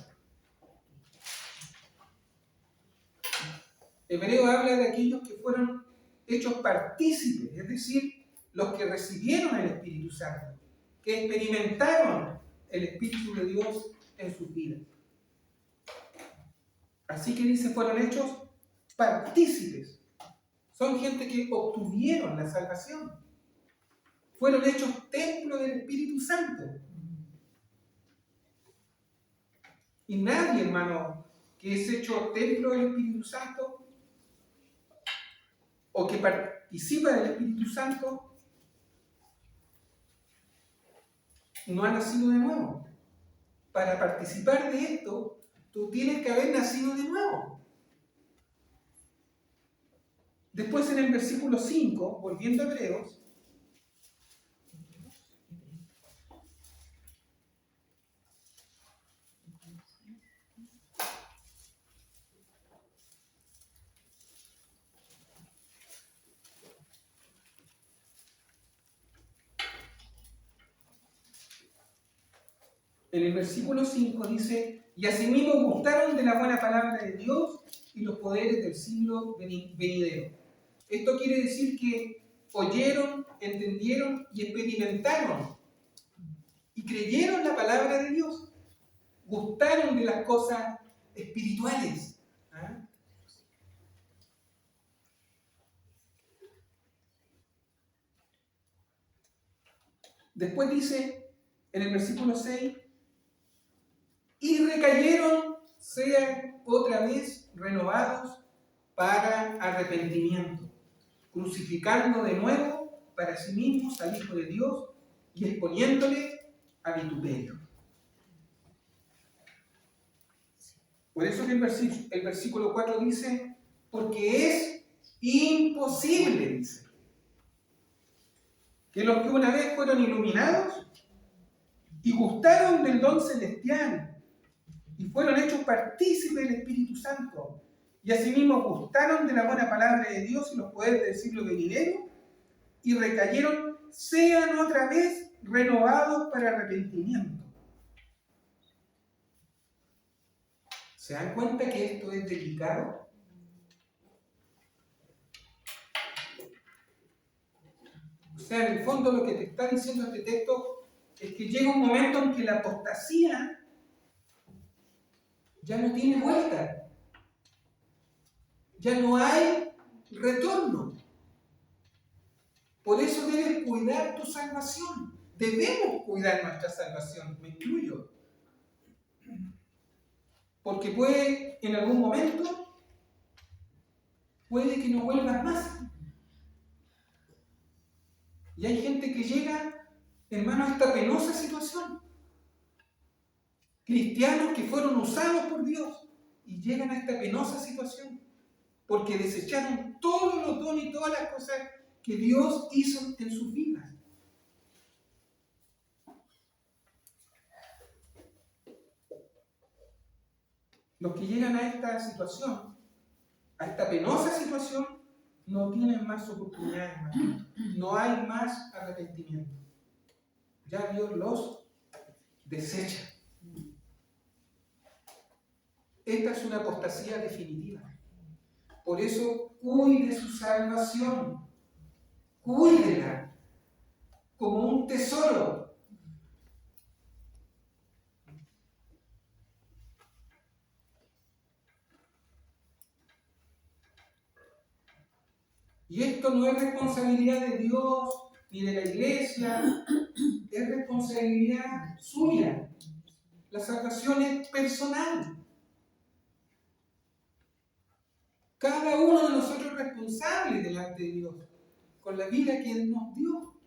Hebreo habla de aquellos que fueron hechos partícipes, es decir, los que recibieron el Espíritu Santo, que experimentaron el Espíritu de Dios en sus vidas. Así que dice, fueron hechos partícipes. Son gente que obtuvieron la salvación. Fueron hechos templo del Espíritu Santo. Y nadie, hermano, que es hecho templo del Espíritu Santo o que participa del Espíritu Santo no ha nacido de nuevo. Para participar de esto, tú tienes que haber nacido de nuevo. Después en el versículo 5, volviendo a Hebreos, en el versículo 5 dice: y asimismo gustaron de la buena palabra de Dios y los poderes del siglo venidero. Esto quiere decir que oyeron, entendieron y experimentaron y creyeron la palabra de Dios. Gustaron de las cosas espirituales. ¿Ah? Después dice en el versículo 6: y recayeron, sean otra vez renovados para arrepentimiento, crucificando de nuevo para sí mismos al Hijo de Dios y exponiéndole a vituperio. Por eso que el versículo 4 dice: porque es imposible, dice, que los que una vez fueron iluminados y gustaron del don celestial y fueron hechos partícipes del Espíritu Santo, y asimismo gustaron de la buena palabra de Dios y los poderes del siglo venidero, y recayeron, sean otra vez renovados para arrepentimiento. ¿Se dan cuenta que esto es delicado? O sea, en el fondo lo que te está diciendo este texto es que llega un momento en que la apostasía ya no tiene vuelta. Ya no hay retorno. Por eso debes cuidar tu salvación. Debemos cuidar nuestra salvación, me incluyo. Porque puede, en algún momento, puede que no vuelvas más. Y hay gente que llega, hermano, a esta penosa situación. Cristianos que fueron usados por Dios y llegan a esta penosa situación porque desecharon todos los dones y todas las cosas que Dios hizo en sus vidas. Los que llegan a esta situación, a esta penosa situación, no tienen más oportunidades, hermano. No hay más arrepentimiento. Ya Dios los desecha. Esta es una apostasía definitiva. Por eso, cuide su salvación. Cuídela como un tesoro. Y esto no es responsabilidad de Dios ni de la iglesia, es responsabilidad suya. La salvación es personal. Cada uno de nosotros es responsable delante de Dios, con la vida que Él nos dio.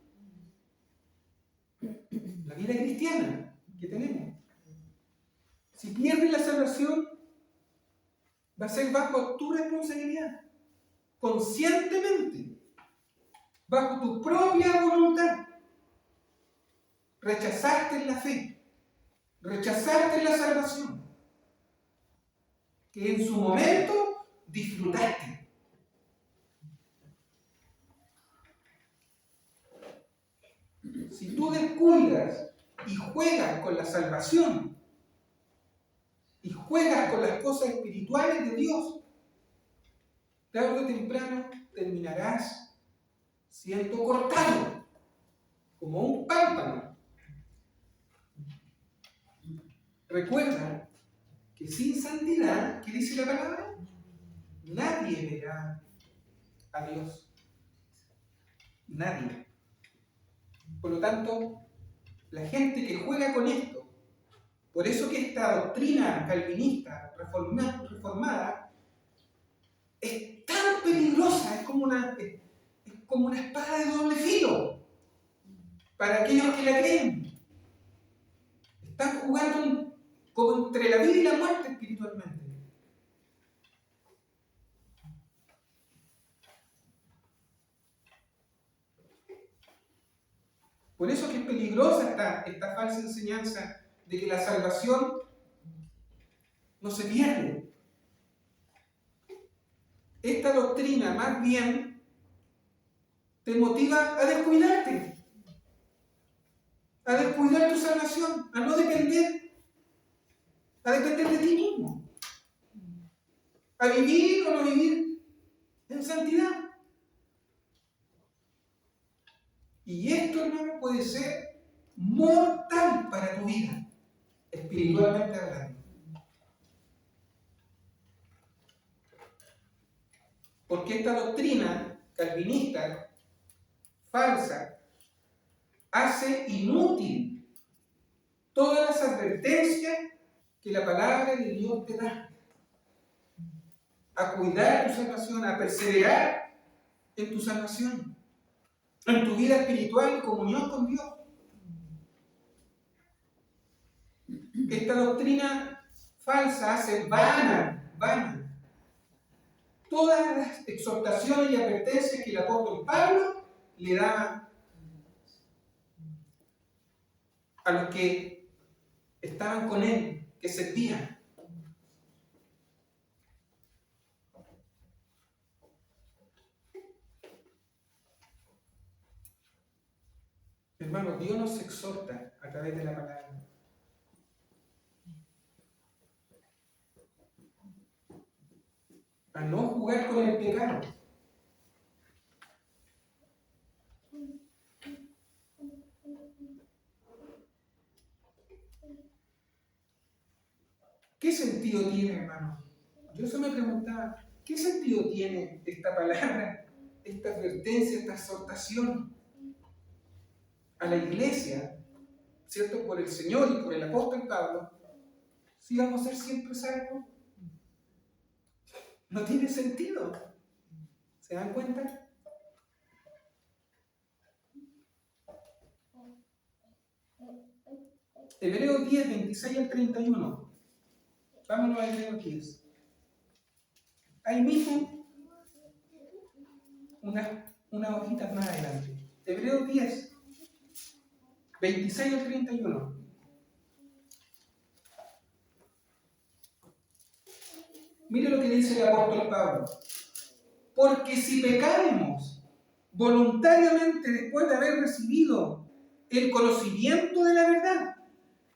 La vida cristiana que tenemos. Si pierdes la salvación, va a ser bajo tu responsabilidad, conscientemente, bajo tu propia voluntad. Rechazaste la fe, rechazaste la salvación, que en su momento disfrutaste. Si tú descuidas y juegas con la salvación, y juegas con las cosas espirituales de Dios, tarde o temprano terminarás siendo cortado como un pámpano. Recuerda que sin santidad, ¿qué dice la palabra? Nadie verá a Dios. Nadie. Por lo tanto, la gente que juega con esto, por eso que esta doctrina calvinista reformada es tan peligrosa, es como una espada de doble filo para aquellos que la creen. Están jugando como entre la vida y la muerte espiritualmente. Por eso es que es peligrosa esta falsa enseñanza de que la salvación no se pierde. Esta doctrina más bien te motiva a descuidarte, a descuidar tu salvación, a no depender, a depender de ti mismo, a vivir o no vivir en santidad. Y esto, hermano, puede ser mortal para tu vida, espiritualmente hablando. Porque esta doctrina calvinista, falsa, hace inútil todas las advertencias que la palabra de Dios te da. A cuidar tu salvación, a perseverar en tu salvación, en tu vida espiritual y comunión con Dios. Esta doctrina falsa hace vana todas las exhortaciones y advertencias que el apóstol Pablo le da a los que estaban con él, que servían. Hermano, Dios nos exhorta a través de la palabra. A no jugar con el pecado. ¿Qué sentido tiene, hermano? Yo eso me preguntaba, ¿qué sentido tiene esta palabra esta advertencia, esta exhortación a la iglesia, ¿cierto? Por el Señor y por el apóstol Pablo, si vamos a ser siempre salvos. No tiene sentido. ¿Se dan cuenta? Hebreos 10, 26 al 31. Vámonos a Hebreos 10. Ahí mismo, unas hojitas más adelante. Hebreos 10, 26 al 31. Mire lo que dice el apóstol Pablo. Porque si pecáremos voluntariamente después de haber recibido el conocimiento de la verdad,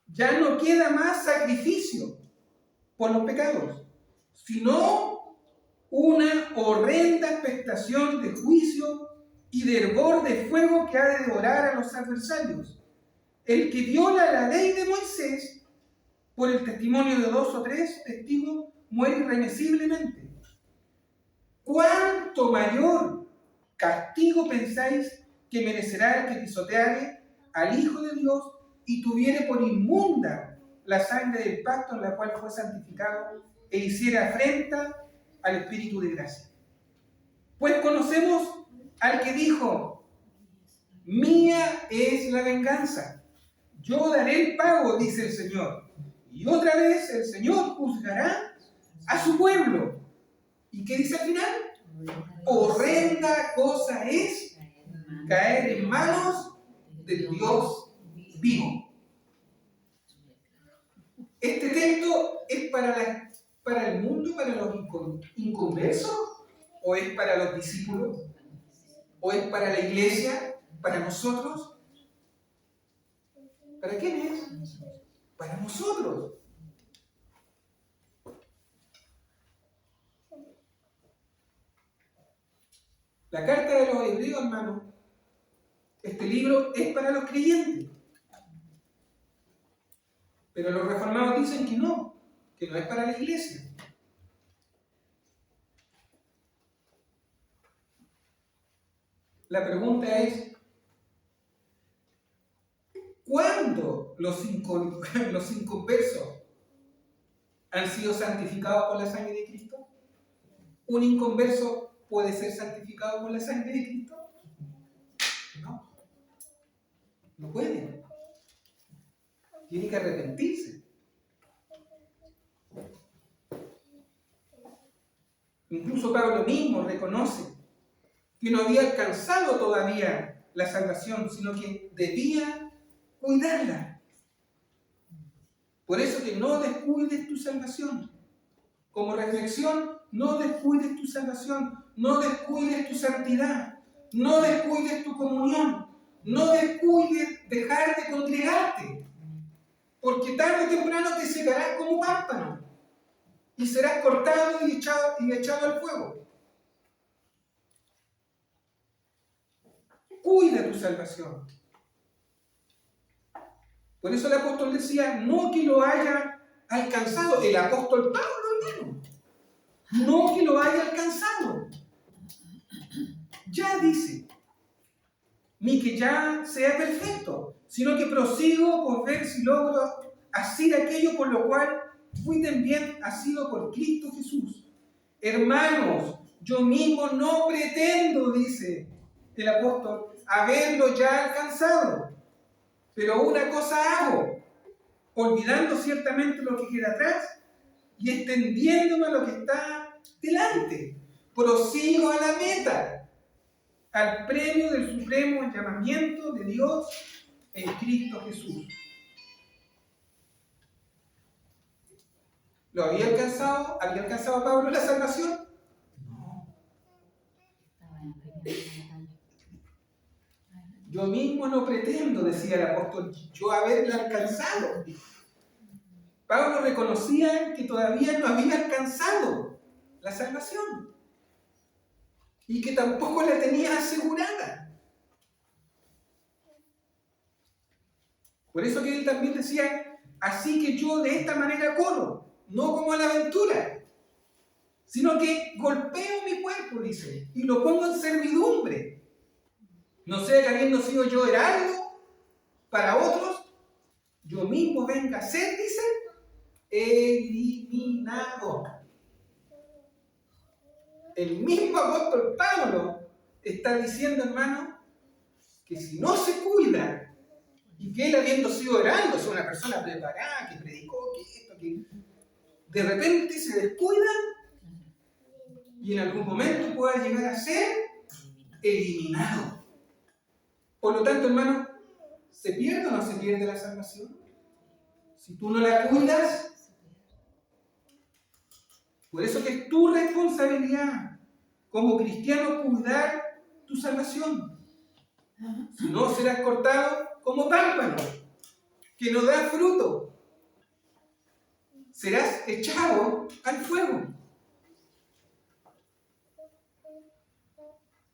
ya no queda más sacrificio por los pecados, sino una horrenda expectación de juicio y de hervor de fuego que ha de devorar a los adversarios. El que viola la ley de Moisés, por el testimonio de 2 o 3 testigos, muere irremisiblemente. ¿Cuánto mayor castigo pensáis que merecerá el que pisoteare al Hijo de Dios y tuviere por inmunda la sangre del pacto en la cual fue santificado e hiciera afrenta al Espíritu de gracia? Pues conocemos al que dijo: mía es la venganza, yo daré el pago, dice el Señor. Y otra vez el Señor juzgará a su pueblo. ¿Y qué dice al final? Horrenda cosa es caer en manos del Dios vivo. ¿Este texto es para el mundo, para los inconversos? ¿O es para los discípulos? ¿O es para la iglesia? ¿Para nosotros? ¿Para quién es? Para nosotros. La carta de los Hebreos, hermanos, este libro es para los creyentes. Pero los reformados dicen que no es para la iglesia. La pregunta es: ¿cuándo los inconversos han sido santificados por la sangre de Cristo? ¿Un inconverso puede ser santificado por la sangre de Cristo? No puede. Tiene que arrepentirse. Incluso Pablo mismo reconoce que no había alcanzado todavía la salvación, sino que debía cuidarla. Por eso que no descuides tu salvación. Como reflexión, no descuides tu salvación, no descuides tu santidad, no descuides tu comunión, no descuides dejar de congregarte, porque tarde o temprano te secarás como pámpano y serás cortado y echado al fuego. Cuida tu salvación. Por eso el apóstol decía, no que lo haya alcanzado, el apóstol Pablo, hermano, no que lo haya alcanzado. Ya dice, ni que ya sea perfecto, sino que prosigo por ver si logro hacer aquello por lo cual fui también asido por Cristo Jesús. Hermanos, yo mismo no pretendo, dice el apóstol, haberlo ya alcanzado, pero una cosa hago, olvidando ciertamente lo que queda atrás y extendiéndome a lo que está delante. Prosigo a la meta, al premio del supremo llamamiento de Dios en Cristo Jesús. ¿Lo había alcanzado? ¿Había alcanzado Pablo la salvación? No. Yo mismo no pretendo, decía el apóstol, yo haberla alcanzado. Pablo reconocía que todavía no había alcanzado la salvación y que tampoco la tenía asegurada. Por eso que él también decía, así que yo de esta manera corro, no como a la aventura, sino que golpeo mi cuerpo, dice, y lo pongo en servidumbre. No sea que habiendo sido yo heraldo para otros, yo mismo venga a ser, dice, eliminado. El mismo apóstol Pablo está diciendo, hermano, que si no se cuida, y que él habiendo sido heraldo, es una persona preparada, que predicó, que esto, que de repente se descuida, y en algún momento pueda llegar a ser eliminado. Por lo tanto, hermano, ¿se pierde o no se pierde la salvación? Si tú no la cuidas, por eso que es tu responsabilidad como cristiano cuidar tu salvación. Si no, serás cortado como pámpano, que no da fruto. Serás echado al fuego.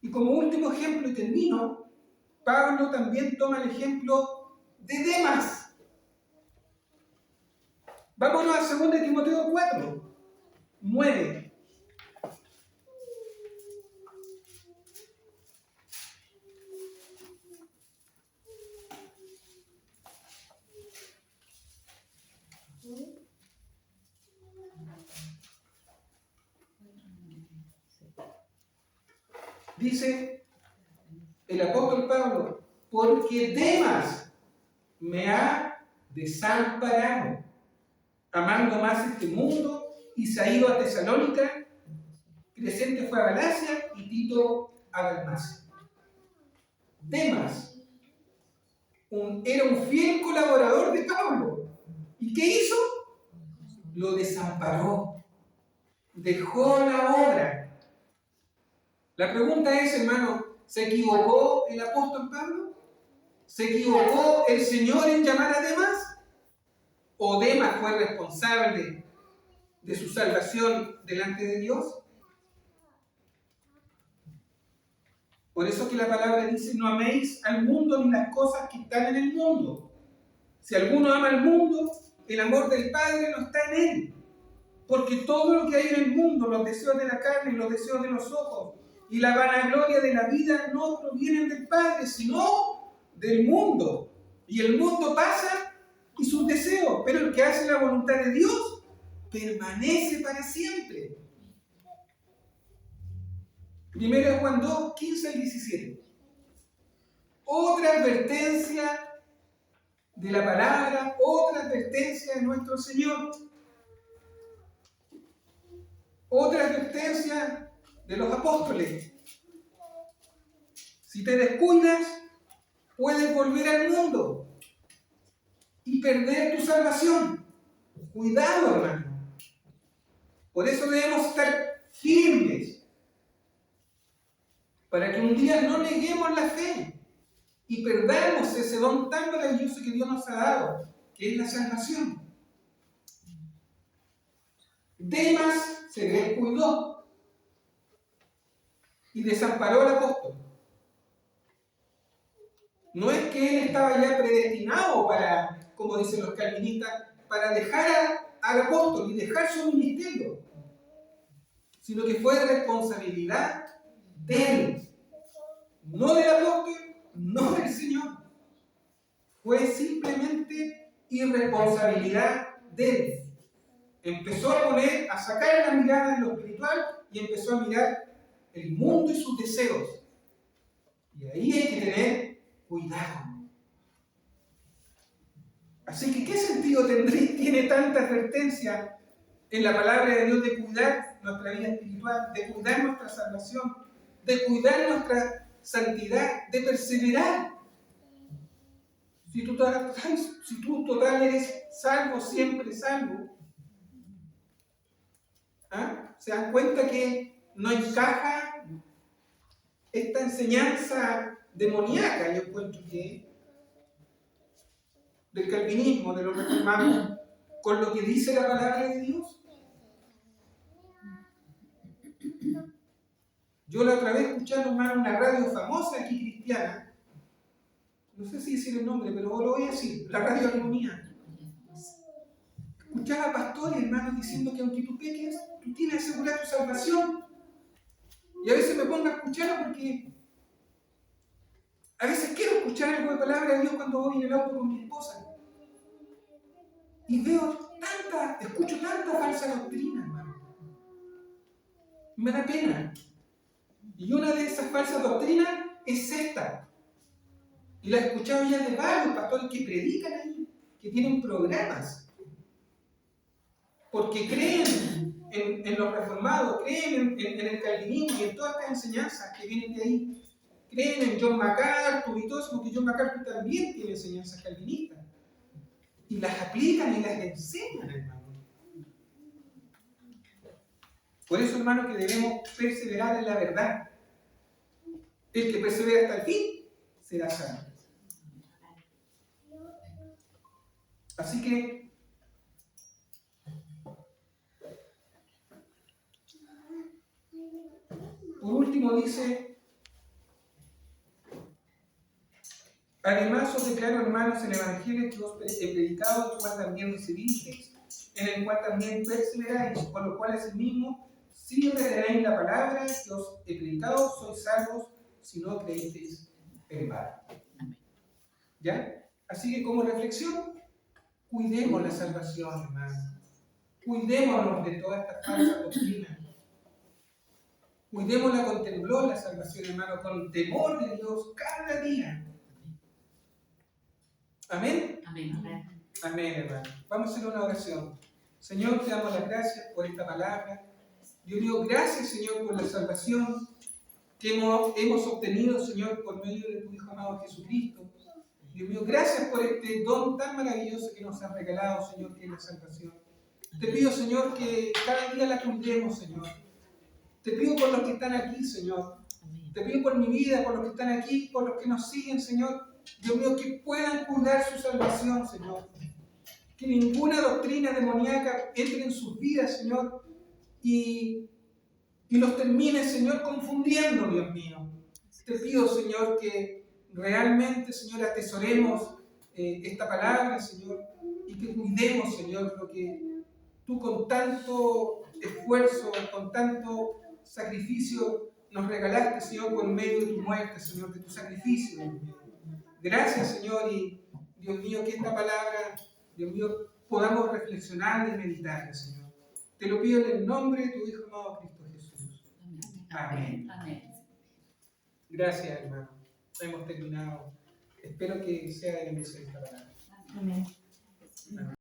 Y como último ejemplo, y termino, Pablo también toma el ejemplo de Demas. Vámonos a 2 Timoteo 4, 9. Dice el apóstol Pablo, porque Demas me ha desamparado, amando más este mundo, y se ha ido a Tesalónica, Crescente fue a Galacia y Tito a Dalmacia. Demas era un fiel colaborador de Pablo. ¿Y qué hizo? Lo desamparó, dejó la obra. La pregunta es, hermano, ¿se equivocó el apóstol Pablo? ¿Se equivocó el Señor en llamar a Demas? ¿O Demas fue responsable de su salvación delante de Dios? Por eso que la palabra dice, no améis al mundo ni las cosas que están en el mundo. Si alguno ama al mundo, el amor del Padre no está en él. Porque todo lo que hay en el mundo, los deseos de la carne, los deseos de los ojos y la vanagloria de la vida no provienen del Padre, sino del mundo. Y el mundo pasa y sus deseos, pero el que hace la voluntad de Dios permanece para siempre. 1 Juan 2, 15 al 17. Otra advertencia de la palabra, otra advertencia de nuestro Señor. Otra advertencia de los apóstoles. Si te descuidas, puedes volver al mundo y perder tu salvación. Cuidado, hermano. Por eso debemos estar firmes, para que un día no neguemos la fe y perdamos ese don tan maravilloso que Dios nos ha dado, que es la salvación. Demas se descuidó y desamparó al apóstol. No es que él estaba ya predestinado para, como dicen los calvinistas, para dejar al apóstol y dejar su ministerio, sino que fue responsabilidad de él, no del apóstol, no del Señor. Fue simplemente irresponsabilidad de él. Empezó a sacar la mirada de lo espiritual y empezó a mirar el mundo y sus deseos. Y ahí hay que tener cuidado. Así que, ¿qué sentido tiene tanta advertencia en la palabra de Dios de cuidar nuestra vida espiritual, de cuidar nuestra salvación, de cuidar nuestra santidad, de perseverar? Si tú total eres salvo, siempre salvo, ¿ah? ¿Se dan cuenta que no encaja esta enseñanza demoníaca, yo encuentro que del calvinismo, de los reformados, con lo que dice la palabra de Dios? Yo la otra vez escuché, hermano, una radio famosa aquí cristiana, no sé si decir el nombre, pero lo voy a decir, la Radio Armonía. escuchaba pastores, hermanos, diciendo que aunque tú peques, tú tienes asegurada tu salvación. Y a veces me pongo a escuchar porque a veces quiero escuchar algo de palabra de Dios cuando voy en el auto con mi esposa. Y escucho tanta falsa doctrina, hermano. Me da pena. Y una de esas falsas doctrinas es esta. Y la he escuchado ya de varios pastores que predican ahí, que tienen programas. Porque creen en los reformados, creen en el calvinismo y en todas estas enseñanzas que vienen de ahí. Creen en John MacArthur y todo eso, porque John MacArthur también tiene enseñanzas calvinistas. Y las aplican y las enseñan, hermano. Por eso, hermano, que debemos perseverar en la verdad. El que persevera hasta el fin será salvo. Así que, por último dice, además os declaro, hermanos, el Evangelio que os he predicado, el cual también recibisteis, en el cual también perseveráis, por lo cual es el mismo, si retenéis la palabra que os he predicado, sois salvos, si no creísteis en vano. ¿Ya? Así que como reflexión, cuidemos la salvación, hermano. Cuidémonos de todas estas falsas doctrinas. Cuidémosla con temblor la salvación, hermano, con temor de Dios cada día. Amén. Amén. Amén, hermano. Vamos a hacer una oración. Señor, te damos las gracias por esta palabra. Dios mío, gracias, Señor, por la salvación que hemos obtenido, Señor, por medio de tu Hijo amado Jesucristo. Dios mío, gracias por este don tan maravilloso que nos has regalado, Señor, que es la salvación. Te pido, Señor, que cada día la cuidemos, Señor. Te pido por los que están aquí, Señor. Te pido por mi vida, por los que están aquí, por los que nos siguen, Señor. Dios mío, que puedan cuidar su salvación, Señor. Que ninguna doctrina demoníaca entre en sus vidas, Señor, y los termine, Señor, confundiendo, Dios mío. Te pido, Señor, que realmente, Señor, atesoremos esta palabra, Señor, y que cuidemos, Señor, lo que tú con tanto esfuerzo, con tanto sacrificio nos regalaste, Señor, por medio de tu muerte, Señor, de tu sacrificio, Dios mío. Gracias, Señor, y Dios mío, que esta palabra, Dios mío, podamos reflexionar y meditarla, Señor. Te lo pido en el nombre de tu Hijo amado Cristo Jesús. Amén. Amén. Gracias, hermano. Hemos terminado. Espero que sea de bendición esta palabra. Amén. Amén.